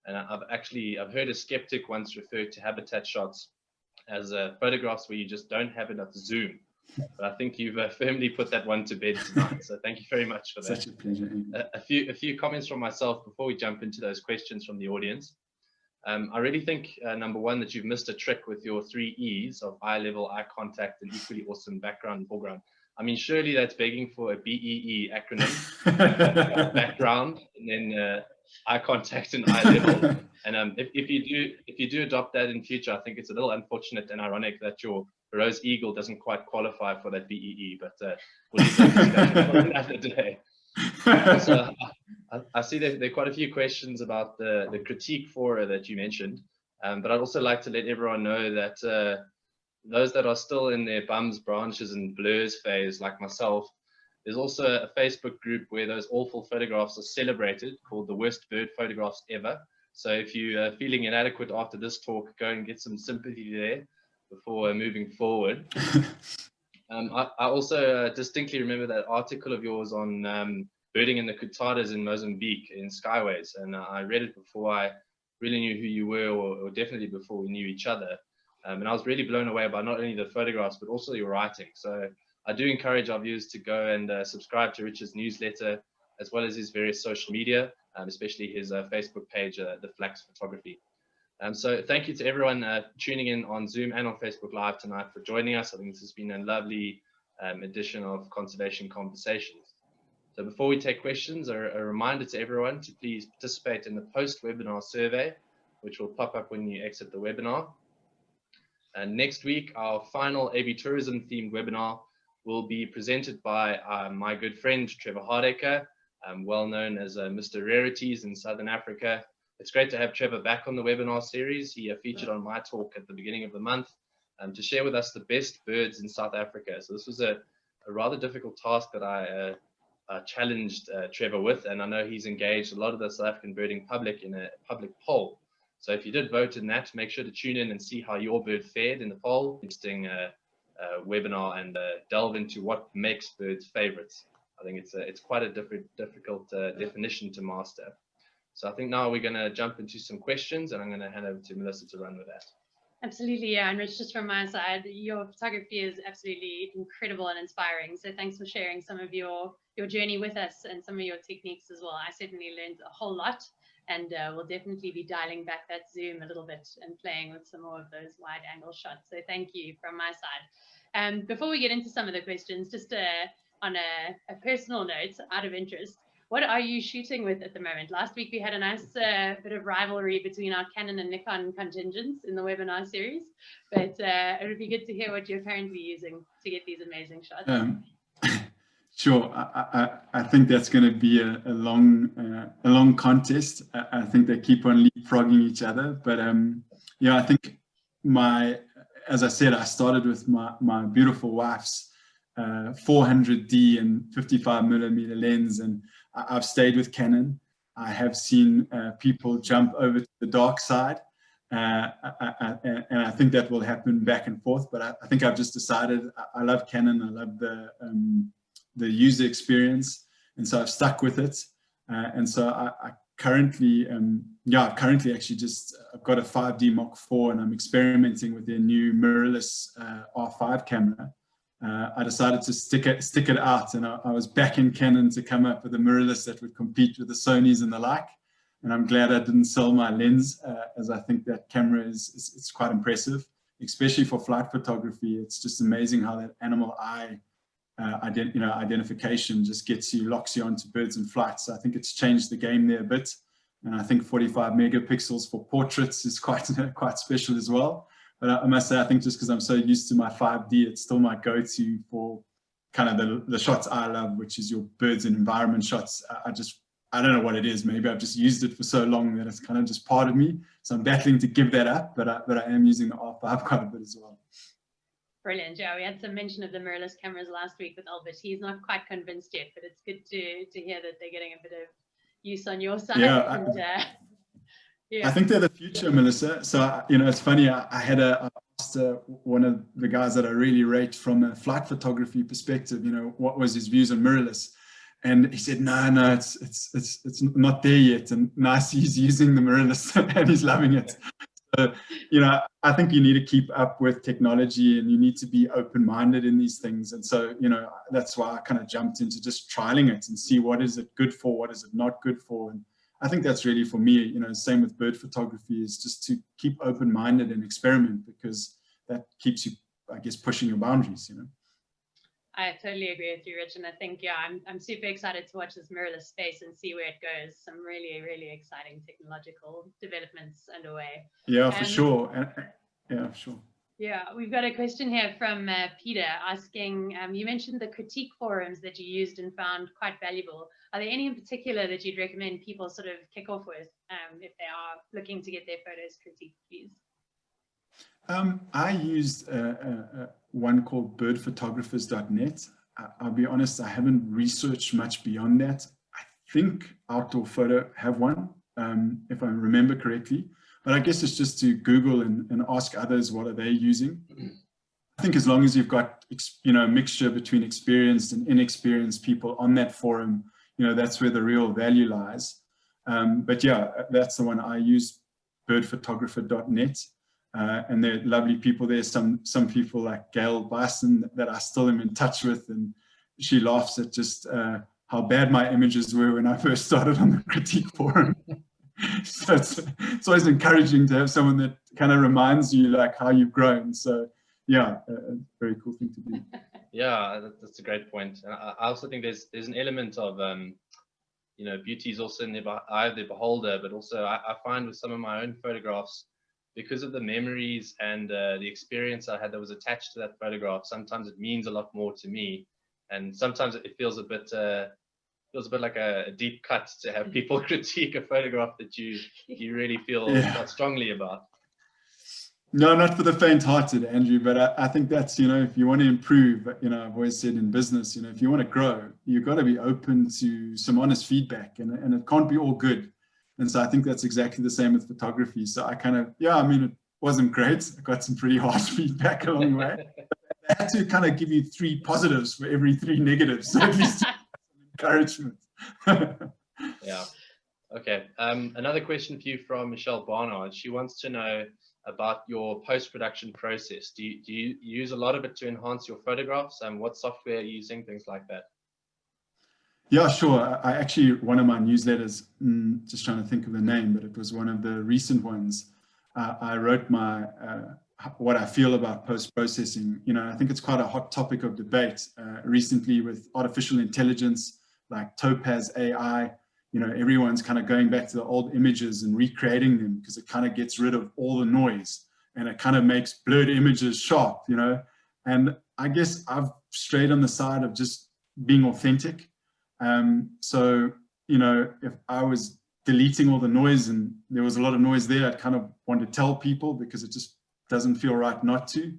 And I've heard a skeptic once refer to habitat shots as photographs where you just don't have enough zoom. But I think you've firmly put that one to bed tonight. So thank you very much for that. Such a pleasure. A few comments from myself before we jump into those questions from the audience. I really think, number one, that you've missed a trick with your 3 E's of eye level, eye contact, and equally awesome background and foreground. I mean, surely that's begging for a BEE acronym, background, and then eye contact and eye level. And if you do adopt that in future, I think it's a little unfortunate and ironic that your rose eagle doesn't quite qualify for that BEE, but we'll leave that discussion for another day. So I see there are quite a few questions about the critique fora that you mentioned, but I'd also like to let everyone know that those that are still in their bums, branches, and blurs phase, like myself, there's also a Facebook group where those awful photographs are celebrated, called the Worst Bird Photographs Ever. So if you're feeling inadequate after this talk, go and get some sympathy there before moving forward. I also distinctly remember that article of yours on birding in the Cutadas in Mozambique in Skyways, and I read it before I really knew who you were, or definitely before we knew each other. And I was really blown away by not only the photographs, but also your writing. So I do encourage our viewers to go and subscribe to Richard's newsletter, as well as his various social media, especially his Facebook page, the Flack's Photography. So thank you to everyone tuning in on Zoom and on Facebook Live tonight for joining us. I think this has been a lovely edition of Conservation Conversations. So before we take questions, a reminder to everyone to please participate in the post-webinar survey, which will pop up when you exit the webinar. And next week, our final AV tourism themed webinar will be presented by my good friend, Trevor Hardaker, well known as Mr. Rarities in Southern Africa. It's great to have Trevor back on the webinar series. He featured on my talk at the beginning of the month to share with us the best birds in South Africa. So this was a rather difficult task that I challenged Trevor with, and I know he's engaged a lot of the South African birding public in a public poll. So if you did vote in that, make sure to tune in and see how your bird fared in the poll. Interesting webinar, and delve into what makes birds favorites. I think it's quite a difficult definition to master. So I think now we're going to jump into some questions, and I'm going to hand over to Melissa to run with that. Absolutely, yeah. And Rich, just from my side, your photography is absolutely incredible and inspiring. So thanks for sharing some of your journey with us and some of your techniques as well. I certainly learned a whole lot, and we'll definitely be dialing back that zoom a little bit and playing with some more of those wide angle shots. So thank you from my side. Before we get into some of the questions, just on a personal note, out of interest, what are you shooting with at the moment? Last week we had a nice bit of rivalry between our Canon and Nikon contingents in the webinar series, but it would be good to hear what you're currently using to get these amazing shots. Sure, I think that's going to be a long contest. I think they keep on leapfrogging each other, but yeah, I think as I said, I started with my beautiful wife's 400D and 55mm lens, and I've stayed with Canon. I have seen people jump over to the dark side, and I think that will happen back and forth, but I think I've just decided I love Canon. I love the user experience, and so I've stuck with it. And so I currently, I've got a 5D Mark IV, and I'm experimenting with their new mirrorless R5 camera. I decided to stick it out, and I was backing Canon to come up with a mirrorless that would compete with the Sonys and the like. And I'm glad I didn't sell my lens, as I think that camera it's quite impressive, especially for flight photography. It's just amazing how that animal eye identification just locks you onto birds in flight. So I think it's changed the game there a bit. And I think 45 megapixels for portraits is quite special as well. But I must say, I think just because I'm so used to my 5D, it's still my go-to for kind of the shots I love, which is your birds and environment shots. I don't know what it is. Maybe I've just used it for so long that it's kind of just part of me. So I'm battling to give that up, but I am using the R5 quite a bit as well. Brilliant. Yeah, we had some mention of the mirrorless cameras last week with Albert. He's not quite convinced yet, but it's good to hear that they're getting a bit of use on your side. Yeah, And, yeah. I think they're the future, Melissa. So, you know, it's funny. I asked one of the guys that I really rate from a flight photography perspective, you know, what was his views on mirrorless? And he said, no, it's not there yet. And nice, he's using the mirrorless and he's loving it. So, you know, I think you need to keep up with technology and you need to be open-minded in these things. And so, you know, that's why I kind of jumped into just trialing it and see what is it good for, what is it not good for. And I think that's really for me, you know, same with bird photography, is just to keep open-minded and experiment, because that keeps you, I guess, pushing your boundaries, you know. I totally agree with you, Rich. And I think, yeah, I'm super excited to watch this mirrorless space and see where it goes. Some really, really exciting technological developments underway. Yeah, for sure. Yeah, sure. Yeah, we've got a question here from Peter asking, you mentioned the critique forums that you used and found quite valuable. Are there any in particular that you'd recommend people sort of kick off with if they are looking to get their photos critiqued, please? I used one called birdphotographers.net. I'll be honest, I haven't researched much beyond that. I think Outdoor Photo have one, if I remember correctly. But I guess it's just to Google and ask others what are they using. I think as long as you've got, you know, a mixture between experienced and inexperienced people on that forum, you know, that's where the real value lies. But yeah, that's the one I use, birdphotographer.net. And they're lovely people there. Some people like Gail Bison that I still am in touch with, and she laughs at just how bad my images were when I first started on the critique forum. So it's always encouraging to have someone that kind of reminds you like how you've grown. So yeah, a very cool thing to do. Yeah, that's a great point. And I also think there's an element of you know, beauty is also in the eye of the beholder, but also I find with some of my own photographs, because of the memories and the experience I had that was attached to that photograph, sometimes it means a lot more to me, and sometimes it feels a bit like a deep cut to have people critique a photograph that you really feel quite strongly about. No, not for the faint-hearted, Andrew, but I think that's, you know, if you want to improve, you know, I've always said in business, you know, if you want to grow, you've got to be open to some honest feedback, and it can't be all good. And so I think that's exactly the same with photography. So I kind of, yeah, I mean, it wasn't great. I got some pretty harsh feedback along the way. I had to kind of give you 3 positives for every 3 negatives. So at least some encouragement. Yeah. Okay. Another question for you from Michelle Barnard. She wants to know about your post-production process. Do you use a lot of it to enhance your photographs? What software are you using? Things like that. Yeah, sure. I actually, one of my newsletters, just trying to think of the name, but it was one of the recent ones. I wrote my what I feel about post-processing. You know, I think it's quite a hot topic of debate recently with artificial intelligence, like Topaz AI. You know, everyone's kind of going back to the old images and recreating them because it kind of gets rid of all the noise and it kind of makes blurred images sharp, you know. And I guess I've strayed on the side of just being authentic. So, you know, if I was deleting all the noise and there was a lot of noise there, I'd kind of want to tell people because it just doesn't feel right not to.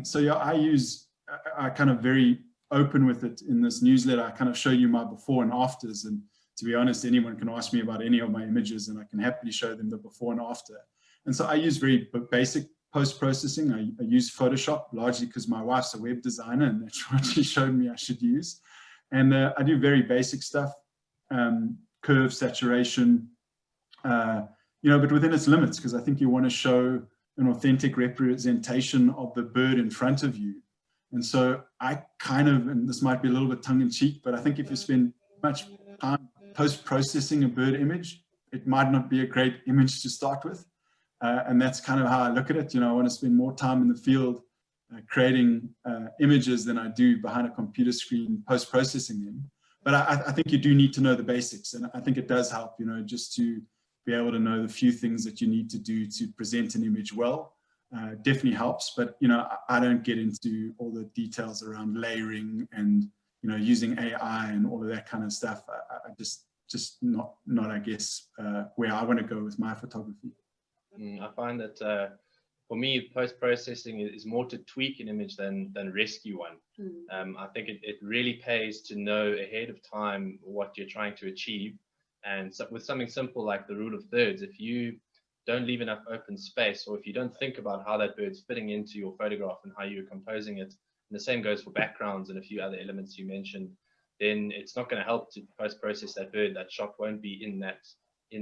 So yeah, I kind of very open with it in this newsletter. I kind of show you my before and afters, and to be honest, anyone can ask me about any of my images and I can happily show them the before and after. And so I use very basic post-processing. I use Photoshop largely because my wife's a web designer and that's what she showed me I should use. And I do very basic stuff, curve, saturation, you know, but within its limits, because I think you want to show an authentic representation of the bird in front of you. And so I kind of, and this might be a little bit tongue-in-cheek, but I think if you spend much time post-processing a bird image, it might not be a great image to start with. And that's kind of how I look at it. You know, I want to spend more time in the field creating images than I do behind a computer screen post-processing them. But I think you do need to know the basics, and I think it does help, you know, just to be able to know the few things that you need to do to present an image well. Definitely helps, but, you know, I don't get into all the details around layering and, you know, using AI and all of that kind of stuff. I just just not I guess, where I want to go with my photography. I find that for me, post-processing is more to tweak an image than rescue one. I think it really pays to know ahead of time what you're trying to achieve. And so with something simple like the rule of thirds, if you don't leave enough open space, or if you don't think about how that bird's fitting into your photograph and how you're composing it, and the same goes for backgrounds and a few other elements you mentioned, then it's not going to help to post-process that bird. That shot won't be in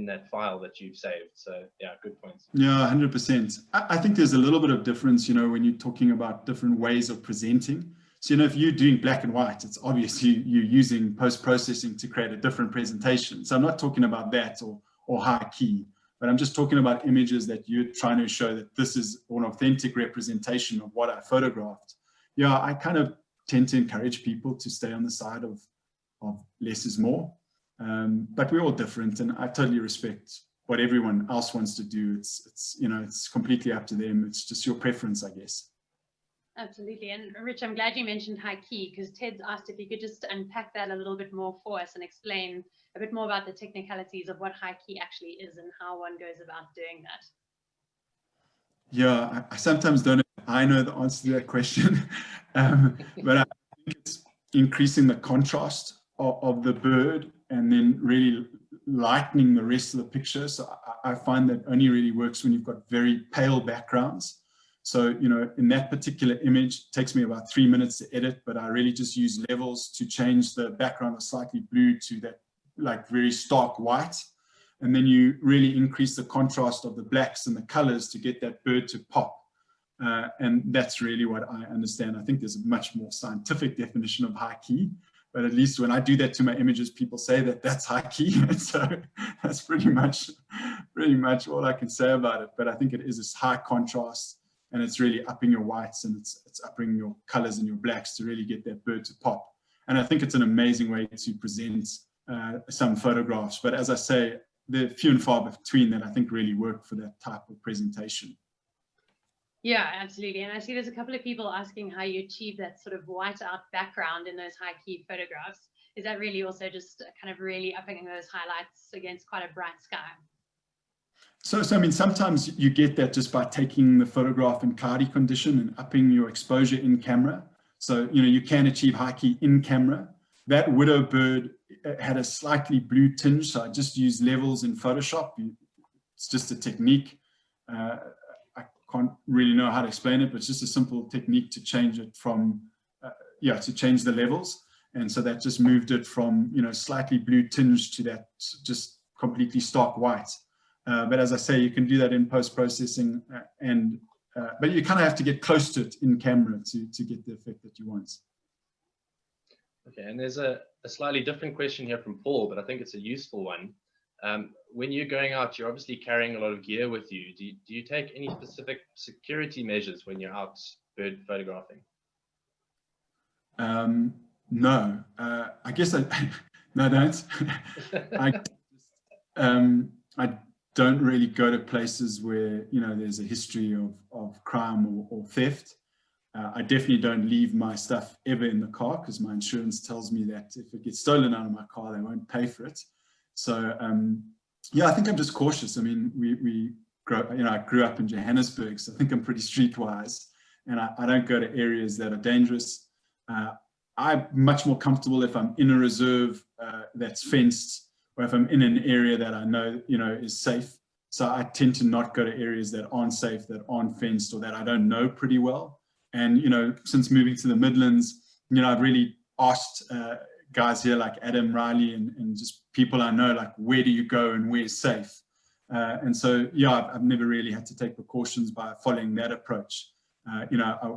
that file that you've saved. So yeah, good points. Yeah, 100%. I think there's a little bit of difference, when you're talking about different ways of presenting. So, if you're doing black and white, it's obvious you're using post-processing to create a different presentation. So I'm not talking about that or high key, but I'm just talking about images that you're trying to show that this is an authentic representation of what I photographed. Yeah, I kind of tend to encourage people to stay on the side of less is more. But we're all different, and I totally respect what everyone else wants to do. It's completely up to them. It's just your preference, I guess. Absolutely. And Rich, I'm glad you mentioned high key, because Ted's asked if you could just unpack that a little bit more for us and explain a bit more about the technicalities of what high key actually is and how one goes about doing that. Yeah, I sometimes don't know if I know the answer to that question, but I think it's increasing the contrast of the bird and then really lightening the rest of the picture. So I find that only really works when you've got very pale backgrounds. So, in that particular image, it takes me about 3 minutes to edit, but I really just use levels to change the background of slightly blue to that like very stark white. And then you really increase the contrast of the blacks and the colors to get that bird to pop. And that's really what I understand. I think there's a much more scientific definition of high key, but at least when I do that to my images, people say that that's high key. And so that's pretty much all I can say about it. But I think it is this high contrast, and it's really upping your whites, and it's upping your colors and your blacks to really get that bird to pop. And I think it's an amazing way to present some photographs. But as I say, they're few and far between that I think really work for that type of presentation. Yeah, absolutely. And I see there's a couple of people asking how you achieve that sort of white out background in those high key photographs. Is that really also just kind of really upping those highlights against quite a bright sky? So I mean, sometimes you get that just by taking the photograph in cloudy condition and upping your exposure in camera. So, you can achieve high key in camera. That widow bird had a slightly blue tinge, so I just used levels in Photoshop. It's just a technique. I can't really know how to explain it, but it's just a simple technique to change it from, to change the levels. And so that just moved it from, slightly blue tinge to that just completely stark white. But as I say, you can do that in post-processing, but you kind of have to get close to it in camera to get the effect that you want. Okay, and there's a slightly different question here from Paul, but I think it's a useful one. When you're going out, you're obviously carrying a lot of gear with you. Do you take any specific security measures when you're out bird photographing? No, I guess no, I don't. I don't really go to places where there's a history of crime or theft. I definitely don't leave my stuff ever in the car, because my insurance tells me that if it gets stolen out of my car, they won't pay for it. So I think I'm just cautious. I mean, I grew up in Johannesburg, so I think I'm pretty streetwise, and I don't go to areas that are dangerous. I'm much more comfortable if I'm in a reserve that's fenced, or if I'm in an area that I know, is safe. So I tend to not go to areas that aren't safe, that aren't fenced, or that I don't know pretty well. And, since moving to the Midlands, I've really asked guys here like Adam, Riley, and just people I know, like, where do you go and where's safe? And so, I've never really had to take precautions by following that approach. I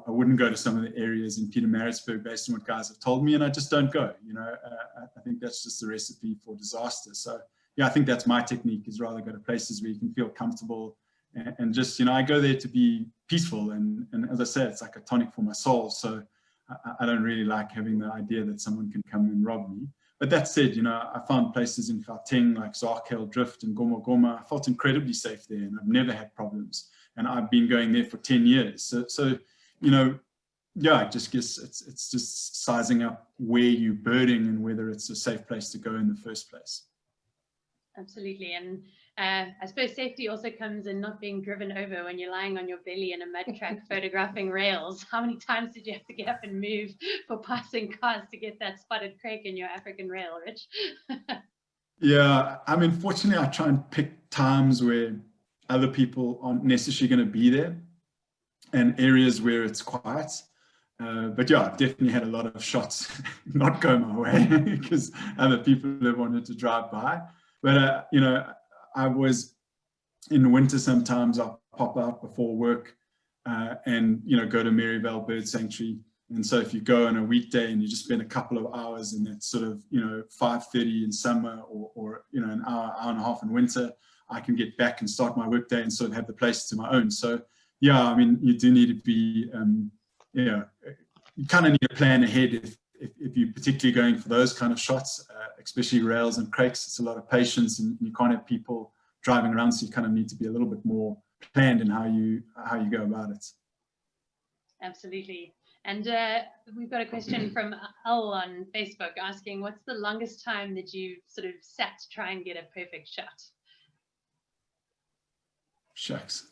wouldn't go to some of the areas in Pietermaritzburg based on what guys have told me, and I just don't go. I think that's just a recipe for disaster. So, I think that's my technique, is rather go to places where you can feel comfortable and just, I go there to be peaceful. And as I said, it's like a tonic for my soul. So I don't really like having the idea that someone can come and rob me. But that said, I found places in Gauteng like Zakhele Drift and Goma Goma. I felt incredibly safe there, and I've never had problems. And I've been going there for 10 years. So I just guess it's just sizing up where you're birding and whether it's a safe place to go in the first place. Absolutely. And I suppose safety also comes in not being driven over when you're lying on your belly in a mud track photographing rails. How many times did you have to get up and move for passing cars to get that spotted crake in your African rail, Rich? Yeah, I mean, fortunately, I try and pick times where other people aren't necessarily going to be there and areas where it's quiet. But yeah, I've definitely had a lot of shots not go my way because other people have wanted to drive by. But, you know, I was in winter sometimes I'll pop out before work and, you know, go to Maryvale Bird Sanctuary. And so if you go on a weekday and you just spend a couple of hours in that sort of, you know, 5:30 in summer or you know, an hour and a half in winter, I can get back and start my workday and sort of have the place to my own. So, yeah, I mean, you do need to be, you know, you kind of need to plan ahead if you're particularly going for those kind of shots, especially rails and crakes. It's a lot of patience and you can't have people driving around, so you kind of need to be a little bit more planned in how you go about it. Absolutely. And we've got a question from Al on Facebook asking, what's the longest time that you sort of sat to try and get a perfect shot? Shucks.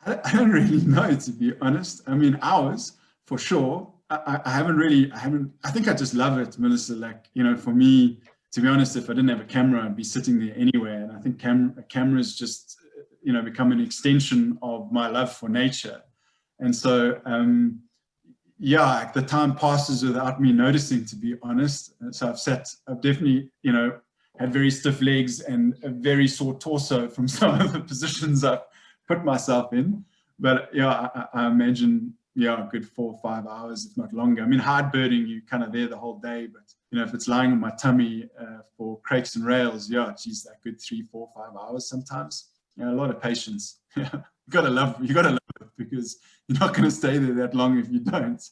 I don't really know, to be honest. I mean, hours for sure. I think I just love it, Melissa. Like, you know, for me, to be honest, if I didn't have a camera, I'd be sitting there anyway. And I think cameras just, you know, become an extension of my love for nature. And so, yeah, the time passes without me noticing, to be honest. So I've definitely, you know, had very stiff legs and a very sore torso from some of the positions I've put myself in. But yeah, I imagine, yeah, a good 4 or 5 hours, if not longer. I mean, hard birding, you're kind of there the whole day, but you know, if it's lying on my tummy for crakes and rails, yeah, geez, that good 3, 4, 5 hours sometimes. Yeah, a lot of patience. Yeah, you gotta love it because you're not going to stay there that long if you don't.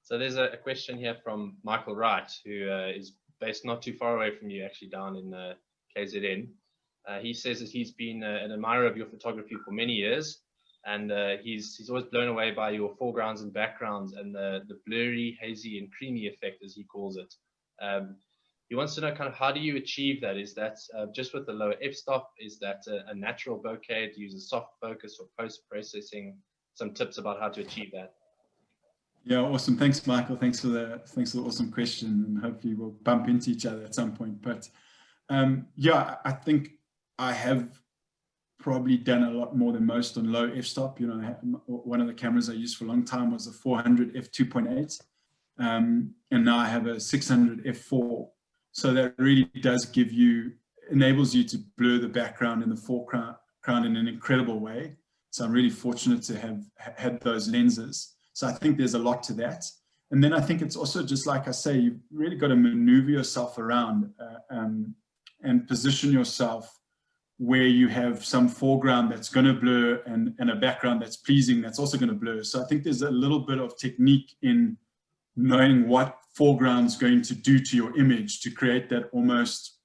So there's a question here from Michael Wright, who is based not too far away from you, actually down in KZN. He says that he's been an admirer of your photography for many years, and he's always blown away by your foregrounds and backgrounds and the blurry, hazy, and creamy effect, as he calls it. He wants to know kind of how do you achieve that? Is that just with the lower f-stop? Is that a natural bokeh? Do you use a soft focus or post-processing? Some tips about how to achieve that. Yeah, awesome. Thanks, Michael. Thanks for the awesome question, and hopefully we'll bump into each other at some point. But yeah, I think I have probably done a lot more than most on low f-stop. You know, one of the cameras I used for a long time was a 400 f2.8, and now I have a 600 f4. So that really does enables you to blur the background and the foreground in an incredible way. So I'm really fortunate to have had those lenses. So I think there's a lot to that. And then I think it's also just like I say, you've really got to maneuver yourself around and position yourself where you have some foreground that's going to blur and a background that's pleasing that's also going to blur. So I think there's a little bit of technique in knowing what foreground's going to do to your image to create that almost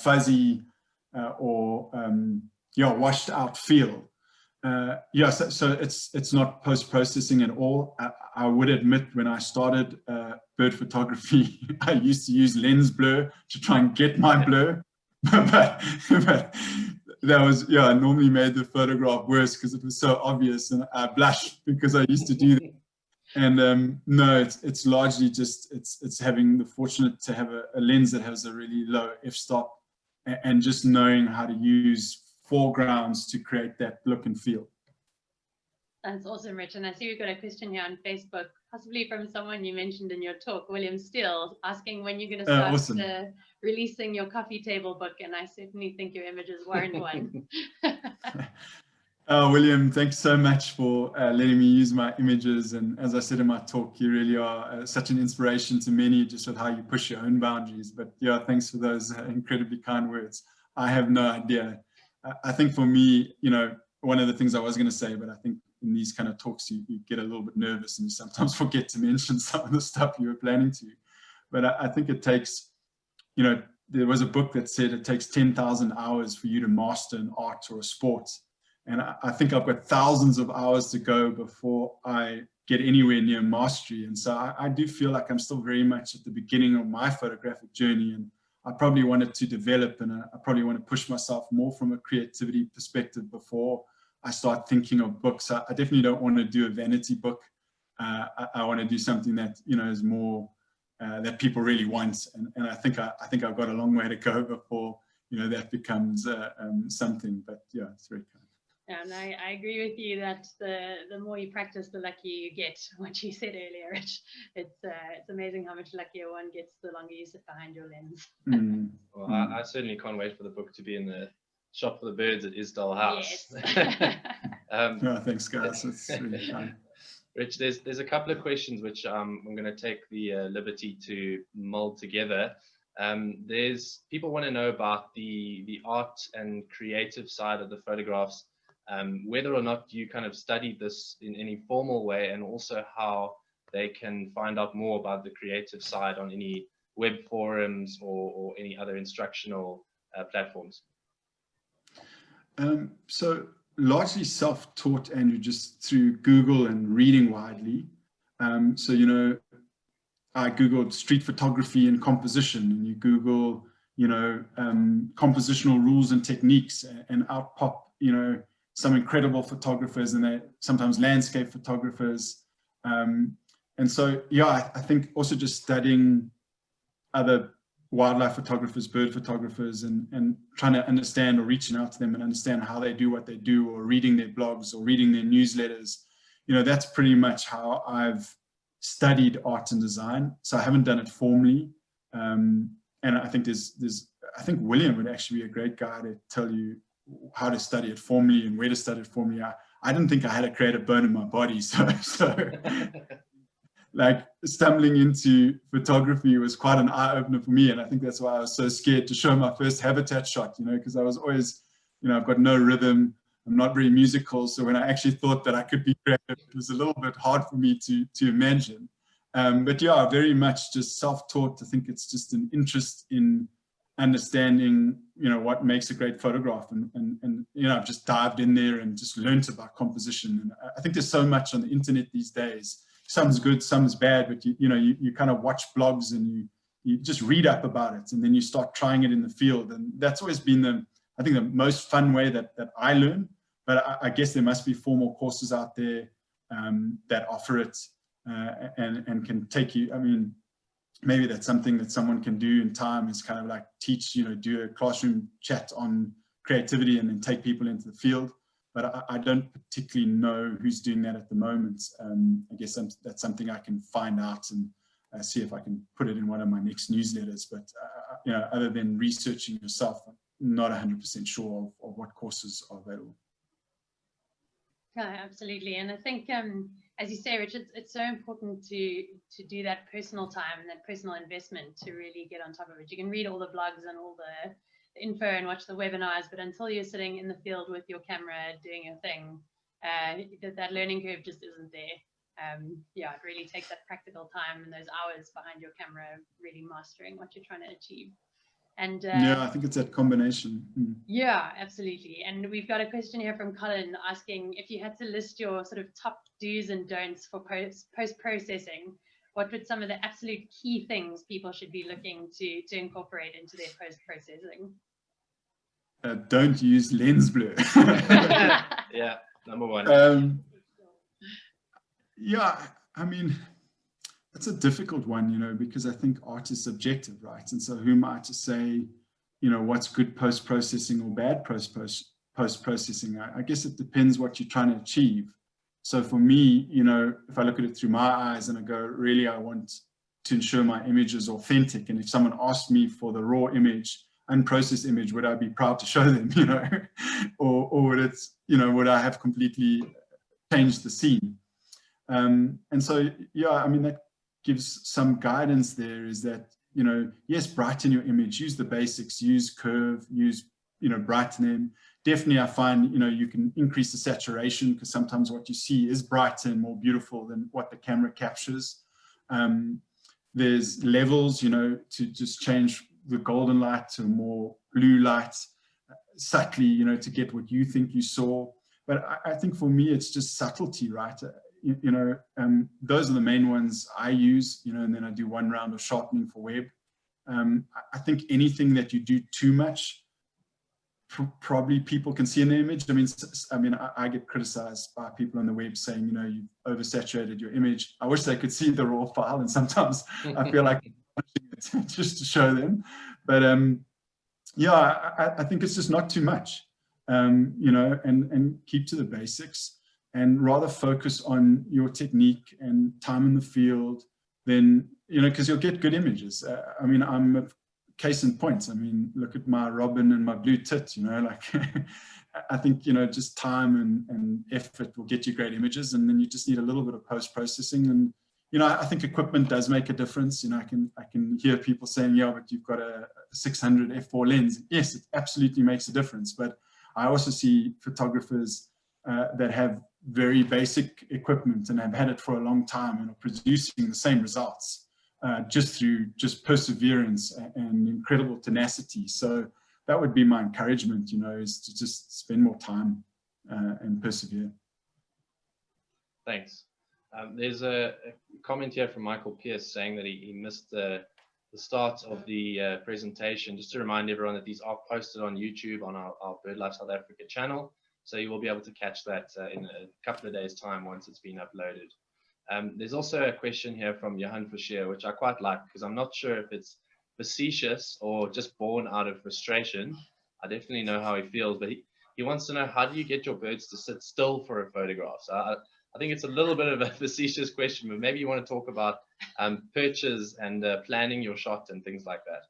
fuzzy or washed out feel. Yeah, so it's not post-processing at all. I would admit when I started bird photography, I used to use lens blur to try and get my blur, but that was, yeah, I normally made the photograph worse because it was so obvious, and I blushed because I used to do that. And no, it's largely just it's having the fortunate to have a lens that has a really low f-stop and just knowing how to use foregrounds to create that look and feel. That's awesome, Rich. And I see we've got a question here on Facebook, possibly from someone you mentioned in your talk, William Steele, asking when you're going to start awesome. Releasing your coffee table book. And I certainly think your images warrant one. William, thanks so much for letting me use my images. And as I said in my talk, you really are such an inspiration to many just with how you push your own boundaries. But yeah, thanks for those incredibly kind words. I have no idea. I think for me, you know, one of the things I was going to say, but I think in these kind of talks, you get a little bit nervous and you sometimes forget to mention some of the stuff you were planning to. But I think it takes, you know, there was a book that said it takes 10,000 hours for you to master an art or a sport. And I think I've got thousands of hours to go before I get anywhere near mastery. And so I do feel like I'm still very much at the beginning of my photographic journey, and I probably wanted to develop, and I probably want to push myself more from a creativity perspective before I start thinking of books. I definitely don't want to do a vanity book. I want to do something that, you know, is more that people really want, and I think I've got a long way to go before, you know, that becomes something. But yeah, it's very kind. And I agree with you that the more you practice, the luckier you get. What you said earlier, Rich. It's amazing how much luckier one gets the longer you sit behind your lens. Well, I certainly can't wait for the book to be in the shop for the birds at Isdale House. Yes. No, thanks, guys. It's really fun. Rich, there's a couple of questions which I'm going to take the liberty to mold together. There's people want to know about the art and creative side of the photographs, whether or not you kind of studied this in any formal way, and also how they can find out more about the creative side on any web forums or any other instructional platforms. So largely self-taught, Andrew, just through Google and reading widely. So, you know, I Googled street photography and composition, and you Google, you know, compositional rules and techniques, and out pop, you know, some incredible photographers, and they sometimes landscape photographers. And so, yeah, I think also just studying other wildlife photographers, bird photographers, and trying to understand, or reaching out to them and understand how they do what they do, or reading their blogs or reading their newsletters. You know, that's pretty much how I've studied art and design. So I haven't done it formally. And I think I think William would actually be a great guy to tell you how to study it formally and where to study it formally. I didn't think I had a creative bone in my body. So like stumbling into photography was quite an eye-opener for me, and I think that's why I was so scared to show my first habitat shot, you know, because I was always, you know, I've got no rhythm, I'm not very musical, so when I actually thought that I could be creative, it was a little bit hard for me to imagine. But yeah, very much just self-taught. I think it's just an interest in understanding, you know, what makes a great photograph, and you know, I've just dived in there and just learned about composition. And I think there's so much on the internet these days. Some's good, some's bad, but you know, you kind of watch blogs and you just read up about it, and then you start trying it in the field. And that's always been I think the most fun way that I learn. But I guess there must be formal courses out there that offer it and can take you. I mean, maybe that's something that someone can do in time, is kind of like teach, you know, do a classroom chat on creativity and then take people into the field. But I don't particularly know who's doing that at the moment. I guess that's something I can find out and see if I can put it in one of my next newsletters. But you know, other than researching yourself, I'm not 100% sure of what courses are available. Yeah, absolutely. And I think, as you say, Richard, it's so important to do that personal time and that personal investment to really get on top of it. You can read all the blogs and all the info and watch the webinars, but until you're sitting in the field with your camera doing your thing, that learning curve just isn't there. Yeah, it really takes that practical time and those hours behind your camera, really mastering what you're trying to achieve. And yeah, I think it's that combination. Yeah, absolutely. And we've got a question here from Colin asking if you had to list your sort of top do's and don'ts for post-processing, what would some of the absolute key things people should be looking to incorporate into their post-processing? Don't use lens blur. Yeah, number one. Yeah, I mean, it's a difficult one, you know, because I think art is subjective, right? And so who am I to say, you know, what's good post-processing or bad post-processing? I guess it depends what you're trying to achieve. So for me, you know, if I look at it through my eyes and I go, really, I want to ensure my image is authentic. And if someone asked me for the raw image, unprocessed image, would I be proud to show them, you know, or would it, you know, would I have completely changed the scene? And so, yeah, I mean, that gives some guidance there, is that, you know, yes, brighten your image, use the basics, use curve, use, you know, brighten them. Definitely, I find, you know, you can increase the saturation, because sometimes what you see is brighter and more beautiful than what the camera captures. There's levels, you know, to just change the golden light to a more blue light, subtly, you know, to get what you think you saw. But I think for me, it's just subtlety, right? Those are the main ones I use, and then I do one round of sharpening for web. I think anything that you do too much, probably people can see in the image. I get criticized by people on the web saying, you've oversaturated your image. I wish they could see the raw file, and sometimes I feel like just to show them. But I think it's just not too much, and keep to the basics, and rather focus on your technique and time in the field, then, because you'll get good images. I'm a case in point. Look at my robin and my blue tit, I think, just time and effort will get you great images, and then you just need a little bit of post-processing. And, I think equipment does make a difference. I can hear people saying, yeah, but you've got a 600 f4 lens. Yes, it absolutely makes a difference. But I also see photographers that have very basic equipment and have had it for a long time and are producing the same results just through perseverance and incredible tenacity. So that would be my encouragement, is to just spend more time and persevere. Thanks. There's a comment here from Michael Pierce saying that he missed the start of the presentation. Just to remind everyone that these are posted on YouTube on our BirdLife South Africa channel. So you will be able to catch that in a couple of days' time once it's been uploaded. There's also a question here from Johan Fischer, which I quite like, because I'm not sure if it's facetious or just born out of frustration. I definitely know how he feels, but he wants to know, how do you get your birds to sit still for a photograph? So I think it's a little bit of a facetious question, but maybe you want to talk about perches and planning your shot and things like that.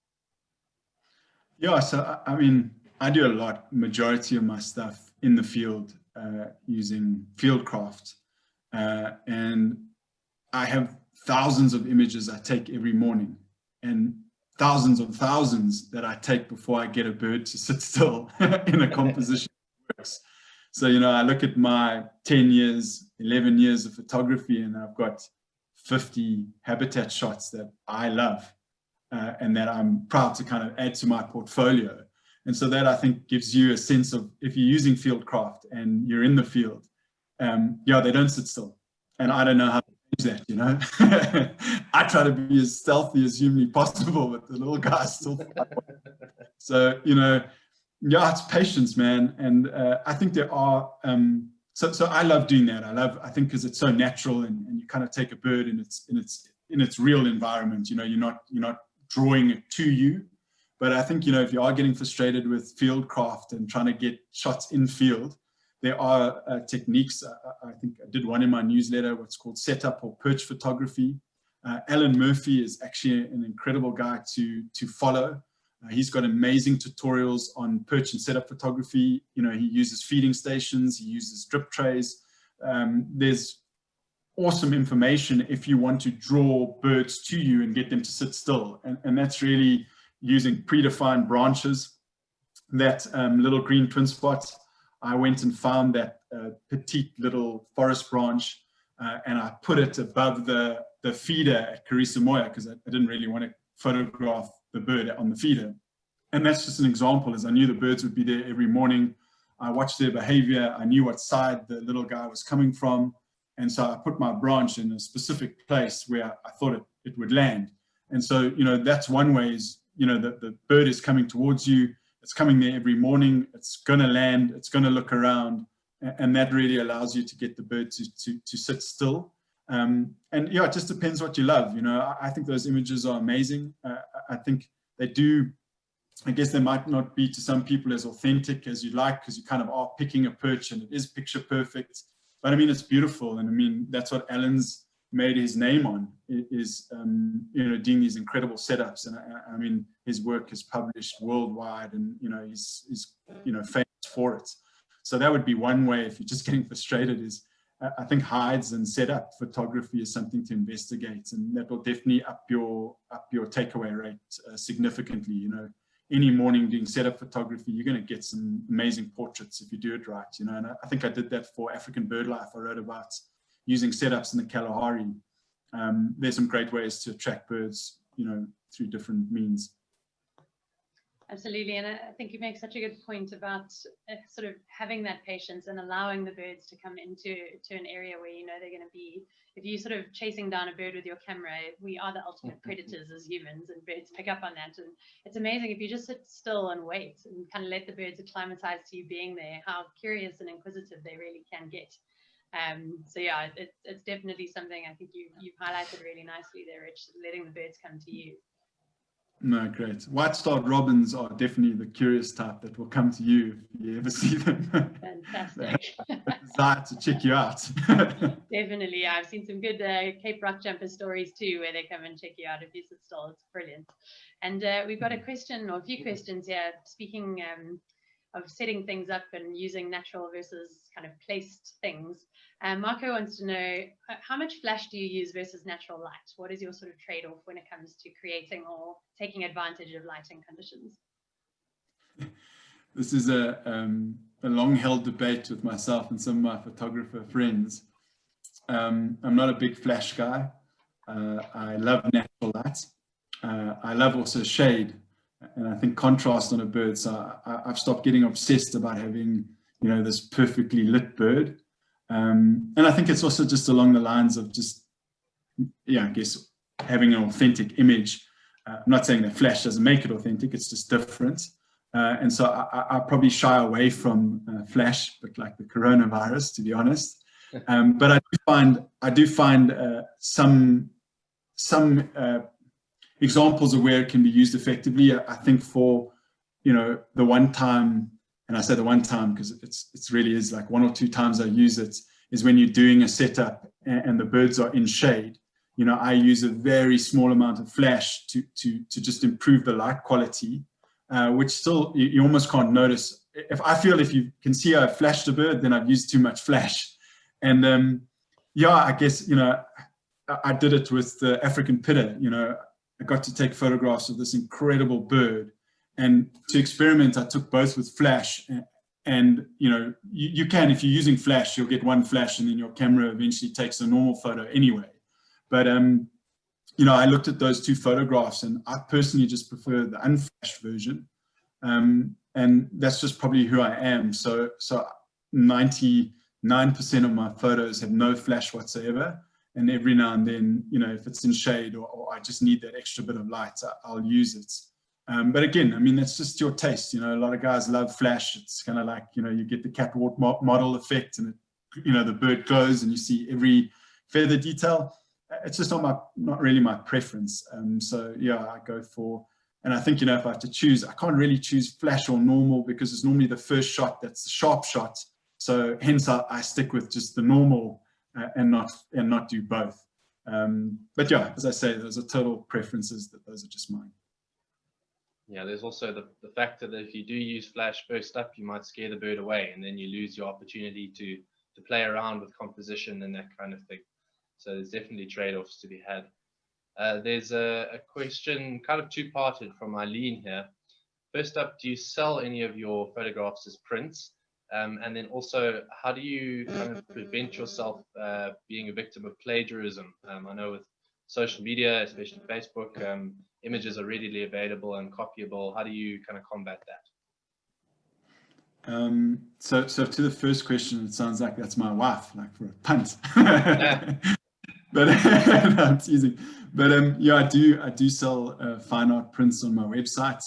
Yeah, so I do a lot, majority of my stuff in the field using fieldcraft, and I have thousands of images I take every morning, and thousands of thousands that I take before I get a bird to sit still in a composition works. So, I look at my 10 years, 11 years of photography, and I've got 50 habitat shots that I love and that I'm proud to kind of add to my portfolio. And so that, I think, gives you a sense of, if you're using fieldcraft and you're in the field, they don't sit still. And I don't know how to change that, I try to be as stealthy as humanly possible, but the little guys still fly. So, it's patience, man. And I think there are, so I love doing that. I think, because it's so natural, and you kind of take a bird in its real environment, you're not drawing it to you. But I think, if you are getting frustrated with fieldcraft and trying to get shots in field, there are techniques. I think I did one in my newsletter, what's called setup or perch photography. Alan Murphy is actually an incredible guy to follow. He's got amazing tutorials on perch and setup photography. He uses feeding stations, he uses drip trays. There's awesome information if you want to draw birds to you and get them to sit still. And that's really using predefined branches. That little green twin spot, I went and found that petite little forest branch, and I put it above the feeder at Karisamoya, because I didn't really want to photograph the bird on the feeder. And that's just an example, as I knew the birds would be there every morning. I watched their behavior. I knew what side the little guy was coming from. And so I put my branch in a specific place where I thought it would land. And so, that's one way is, the bird is coming towards you. It's coming there every morning. It's going to land. It's going to look around. And that really allows you to get the bird to sit still. And it just depends what you love. I think those images are amazing. I think they do, I guess they might not be to some people as authentic as you'd like, because you kind of are picking a perch and it is picture perfect. But it's beautiful. And that's what Alan's made his name on, is doing these incredible setups. And his work is published worldwide, and he's famous for it. So that would be one way, if you're just getting frustrated, is I think hides and setup photography is something to investigate, and that will definitely up your takeaway rate significantly. Any morning doing setup photography, you're going to get some amazing portraits if you do it right. And I think I did that for African BirdLife. I wrote about using setups in the Kalahari. There's some great ways to attract birds, through different means. Absolutely, and I think you make such a good point about sort of having that patience and allowing the birds to come into an area where you know they're going to be. If you're sort of chasing down a bird with your camera, we are the ultimate predators as humans, and birds pick up on that. And it's amazing if you just sit still and wait and kind of let the birds acclimatize to you being there, how curious and inquisitive they really can get. So yeah, it's definitely something I think you've highlighted really nicely there, Rich, letting the birds come to you. No, great. White-starred robins are definitely the curious type that will come to you if you ever see them. Fantastic. Desire to check you out. Definitely. I've seen some good Cape Rock jumper stories too, where they come and check you out if you sit still. It's brilliant. And we've got a question or a few questions here, speaking of setting things up and using natural versus kind of placed things. Marco wants to know, how much flash do you use versus natural light? What is your sort of trade-off when it comes to creating or taking advantage of lighting conditions? This is a long-held debate with myself and some of my photographer friends. I'm not a big flash guy. I love natural light. I love also shade, and I think contrast on a bird. So I've stopped getting obsessed about having, you know, this perfectly lit bird. And I think it's also just along the lines of just, yeah, I guess having an authentic image. I'm not saying that flash doesn't make it authentic, it's just different. And so I probably shy away from flash, but like the coronavirus, to be honest. But I do find some examples of where it can be used effectively. I think for, you know, the one time, and I say the one time because it's really is like 1 or 2 times I use it, is when you're doing a setup and the birds are in shade. You know, I use a very small amount of flash to just improve the light quality, which still you almost can't notice. If you can see I flashed a bird, then I've used too much flash. And yeah, I guess, you know, I did it with the African pitter. You know, I got to take photographs of this incredible bird. And to experiment, I took both with flash, and you know, you can, if you're using flash, you'll get one flash and then your camera eventually takes a normal photo anyway. But, you know, I looked at those 2 photographs and I personally just prefer the unflashed version. And that's just probably who I am. So 99% of my photos have no flash whatsoever. And every now and then, you know, if it's in shade or I just need that extra bit of light, I'll use it. But again, I mean, that's just your taste. You know, a lot of guys love flash. It's kind of like, you know, you get the catwalk model effect and, you know, the bird glows and you see every feather detail. It's just not really my preference. So yeah, I go for, and I think, you know, if I have to choose, I can't really choose flash or normal because it's normally the first shot that's the sharp shot. So hence I stick with just the normal and not do both. But yeah, as I say, those are total preferences. That those are just mine. Yeah, there's also the factor that if you do use flash first up, you might scare the bird away, and then you lose your opportunity to play around with composition and that kind of thing. So there's definitely trade-offs to be had. There's a question, kind of 2-parted, from Eileen here. First up, do you sell any of your photographs as prints? And then also, how do you kind of prevent yourself being a victim of plagiarism? I know with social media, especially Facebook, images are readily available and copyable. How do you kind of combat that? So to the first question, it sounds like that's my wife, like for a punt. But no, I'm teasing. But yeah, I do sell fine art prints on my website.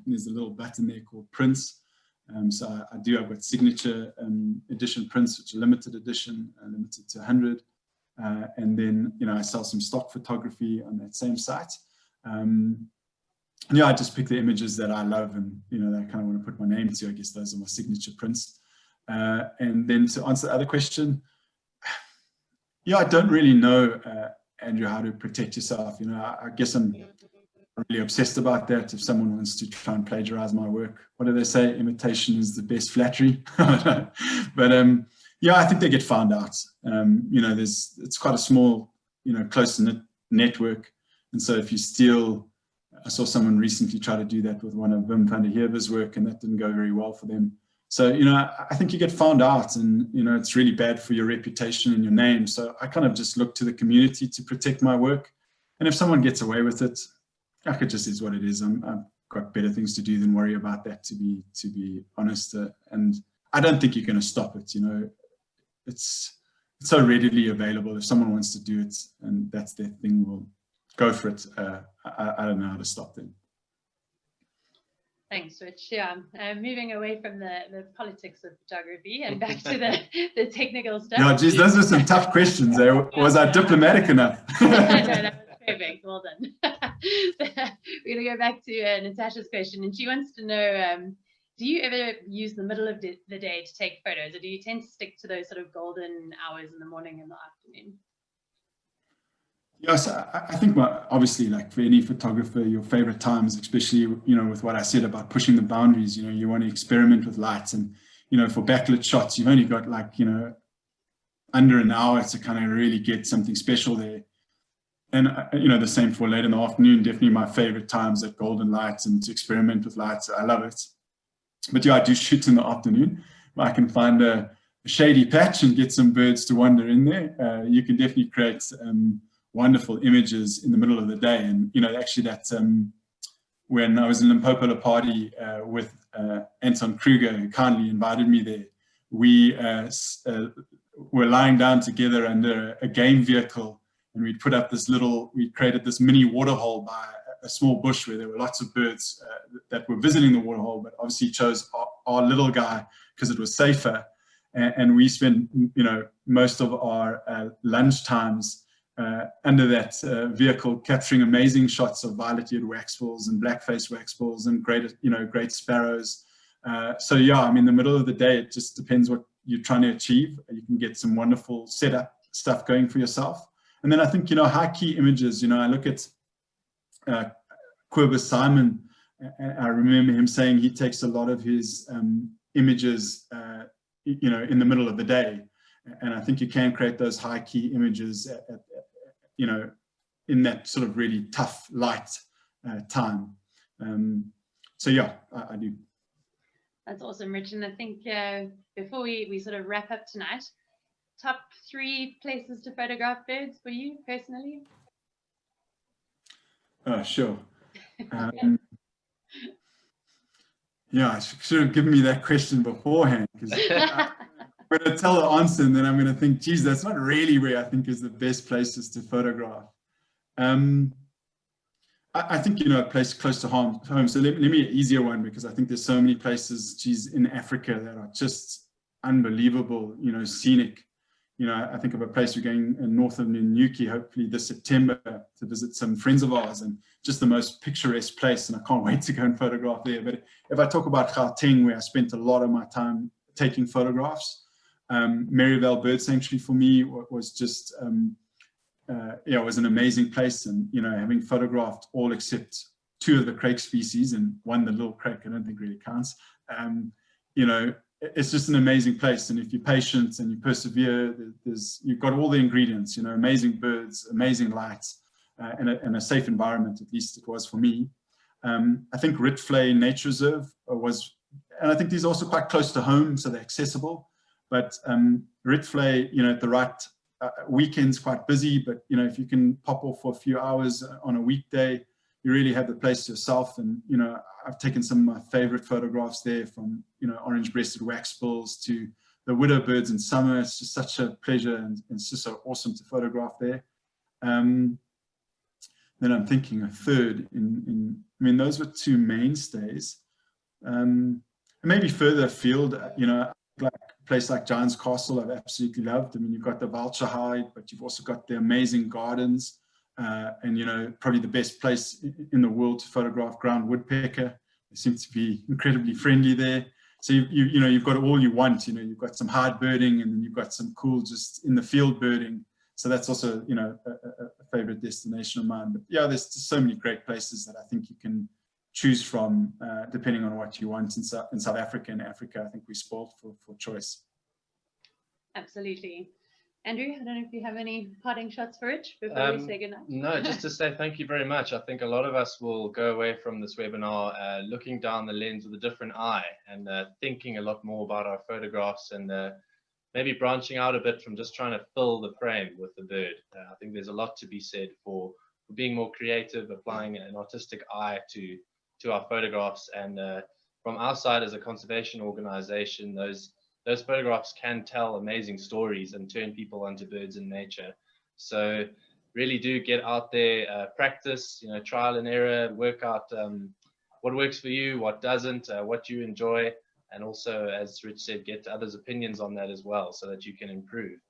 There's a little button there called prints. So I've got signature edition prints, which are limited edition, limited to 100. And then, you know, I sell some stock photography on that same site. Yeah, I just pick the images that I love and, you know, that I kind of want to put my name to. I guess those are my signature prints. And then to answer the other question, yeah, I don't really know, Andrew, how to protect yourself. You know, I guess I'm really obsessed about that. If someone wants to try and plagiarize my work, what do they say? Imitation is the best flattery. But yeah, I think they get found out. You know, it's quite a small, you know, close-knit network. And so if you steal, I saw someone recently try to do that with one of Wim van der Heever's work, and that didn't go very well for them. So, you know, I think you get found out, and, you know, it's really bad for your reputation and your name. So I kind of just look to the community to protect my work. And if someone gets away with it, it just is what it is. I've got better things to do than worry about that, to be honest. And I don't think you're going to stop it. You know, it's so readily available. If someone wants to do it and that's their thing, we'll go for it. I don't know how to stop them. Thanks, Rich. Yeah, moving away from the politics of photography and back to the technical stuff. Yeah, geez, those are some tough questions. Was I diplomatic enough? No, that was perfect. Well done. We're going to go back to Natasha's question, and she wants to know, do you ever use the middle of the day to take photos, or do you tend to stick to those sort of golden hours in the morning and the afternoon? Yes, I think obviously, like for any photographer, your favorite times, especially, you know, with what I said about pushing the boundaries, you know, you want to experiment with lights, and, you know, for backlit shots, you've only got like, you know, under an hour to kind of really get something special there. And, you know, the same for late in the afternoon, definitely my favorite times at golden lights and to experiment with lights. I love it. But yeah, I do shoot in the afternoon. I can find a shady patch and get some birds to wander in there. You can definitely create wonderful images in the middle of the day. And, you know, actually that's when I was in Limpopo party with Anton Kruger, who kindly invited me there. We were lying down together under a game vehicle, and we put up this we created this mini waterhole by a small bush where there were lots of birds that were visiting the waterhole, but obviously chose our little guy because it was safer. And we spent, you know, most of our lunch times under that vehicle, capturing amazing shots of violet-eared waxbills and black-faced waxbills and great sparrows. So yeah, I mean, the middle of the day, it just depends what you're trying to achieve. You can get some wonderful setup stuff going for yourself. And then I think, you know, high key images, you know, I look at Quibus Simon, I remember him saying he takes a lot of his images, you know, in the middle of the day. And I think you can create those high key images, you know, in that sort of really tough light time. So yeah, I do. That's awesome, Rich. And I think before we sort of wrap up tonight, top 3 places to photograph birds for you personally? Sure. Yeah, I should have given me that question beforehand, because I'm going to tell the answer and then I'm going to think, geez, that's not really where I think is the best places to photograph. I think, you know, a place close to home. So let me an easier one, because I think there's so many places, geez, in Africa that are just unbelievable, you know, scenic. You know, I think of a place we're going north of Nuki, hopefully this September, to visit some friends of ours, and just the most picturesque place, and I can't wait to go and photograph there. But if I talk about Gauteng, where I spent a lot of my time taking photographs, Maryvale Bird Sanctuary for me was just, yeah, it was an amazing place. And, you know, having photographed all except 2 of the crake species, and 1, the little crake, I don't think really counts, you know, it's just an amazing place. And if you're patient and you persevere, you've got all the ingredients, you know, amazing birds, amazing lights, and a safe environment. At least it was for me. I think Ritvlei Nature Reserve was, and I think these are also quite close to home, so they're accessible. But Ritvlei, you know, at the right weekends, quite busy, but, you know, if you can pop off for a few hours on a weekday, you really have the place to yourself. And, you know, I've taken some of my favorite photographs there, from, you know, orange-breasted waxbills to the widow birds in summer. It's just such a pleasure, and it's just so awesome to photograph there. Then I'm thinking a third I mean, those were 2 mainstays. Maybe further afield, you know, like a place like Giant's Castle, I've absolutely loved. I mean, you've got the vulture hide, but you've also got the amazing gardens. And, you know, probably the best place in the world to photograph ground woodpecker. They seem to be incredibly friendly there. So, you know, you've got all you want. You know, you've got some hard birding, and then you've got some cool just in the field birding. So that's also, you know, a favorite destination of mine. But yeah, there's just so many great places that I think you can choose from, depending on what you want. In South Africa and Africa, I think we're spoiled for choice. Absolutely. Andrew, I don't know if you have any parting shots for Rich before we say goodnight. No, just to say thank you very much. I think a lot of us will go away from this webinar looking down the lens with a different eye, and thinking a lot more about our photographs, and maybe branching out a bit from just trying to fill the frame with the bird. I think there's a lot to be said for being more creative, applying an artistic eye to to our photographs. And from our side as a conservation organization, those photographs can tell amazing stories and turn people onto birds in nature. So really do get out there, practice, trial and error, work out what works for you, what doesn't, what you enjoy, and also, as Rich said, get others' opinions on that as well, so that you can improve.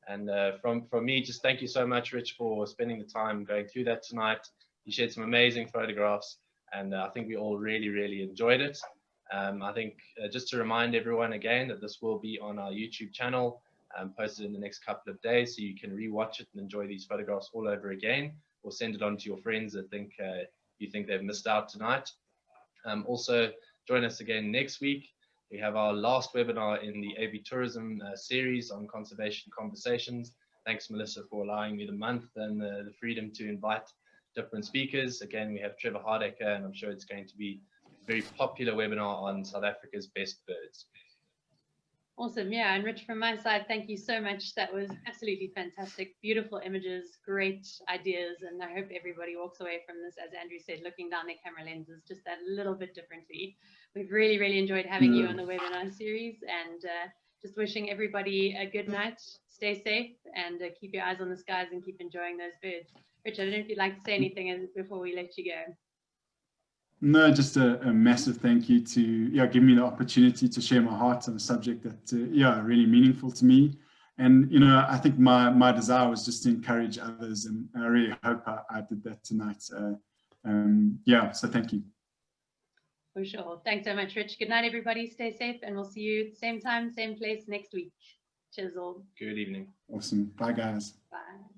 And from me, just thank you so much, Rich, for spending the time going through that tonight. You shared some amazing photographs, and I think we all really, really enjoyed it. I think just to remind everyone again that this will be on our YouTube channel, posted in the next couple of days, so you can rewatch it and enjoy these photographs all over again, or send it on to your friends that you think they've missed out tonight. Also, join us again next week. We have our last webinar in the AV Tourism series on conservation conversations. Thanks, Melissa, for allowing me the month and the freedom to invite different speakers. Again, we have Trevor Hardaker, and I'm sure it's going to be a very popular webinar on South Africa's best birds. Awesome. Yeah, and Rich, from my side, thank you so much. That was absolutely fantastic. Beautiful images, great ideas, and I hope everybody walks away from this, as Andrew said, looking down their camera lenses just that little bit differently. We've really, really enjoyed having you on the webinar series, and just wishing everybody a good night. Stay safe, and keep your eyes on the skies and keep enjoying those birds. Rich, I don't know if you'd like to say anything before we let you go. No, just a massive thank you to give me the opportunity to share my heart on a subject that really meaningful to me. And I think my desire was just to encourage others, and I really hope I did that tonight. So thank you. For sure. Thanks so much, Rich. Good night, everybody. Stay safe, and we'll see you at the same time, same place next week. Cheers all. Good evening. Awesome. Bye, guys. Bye.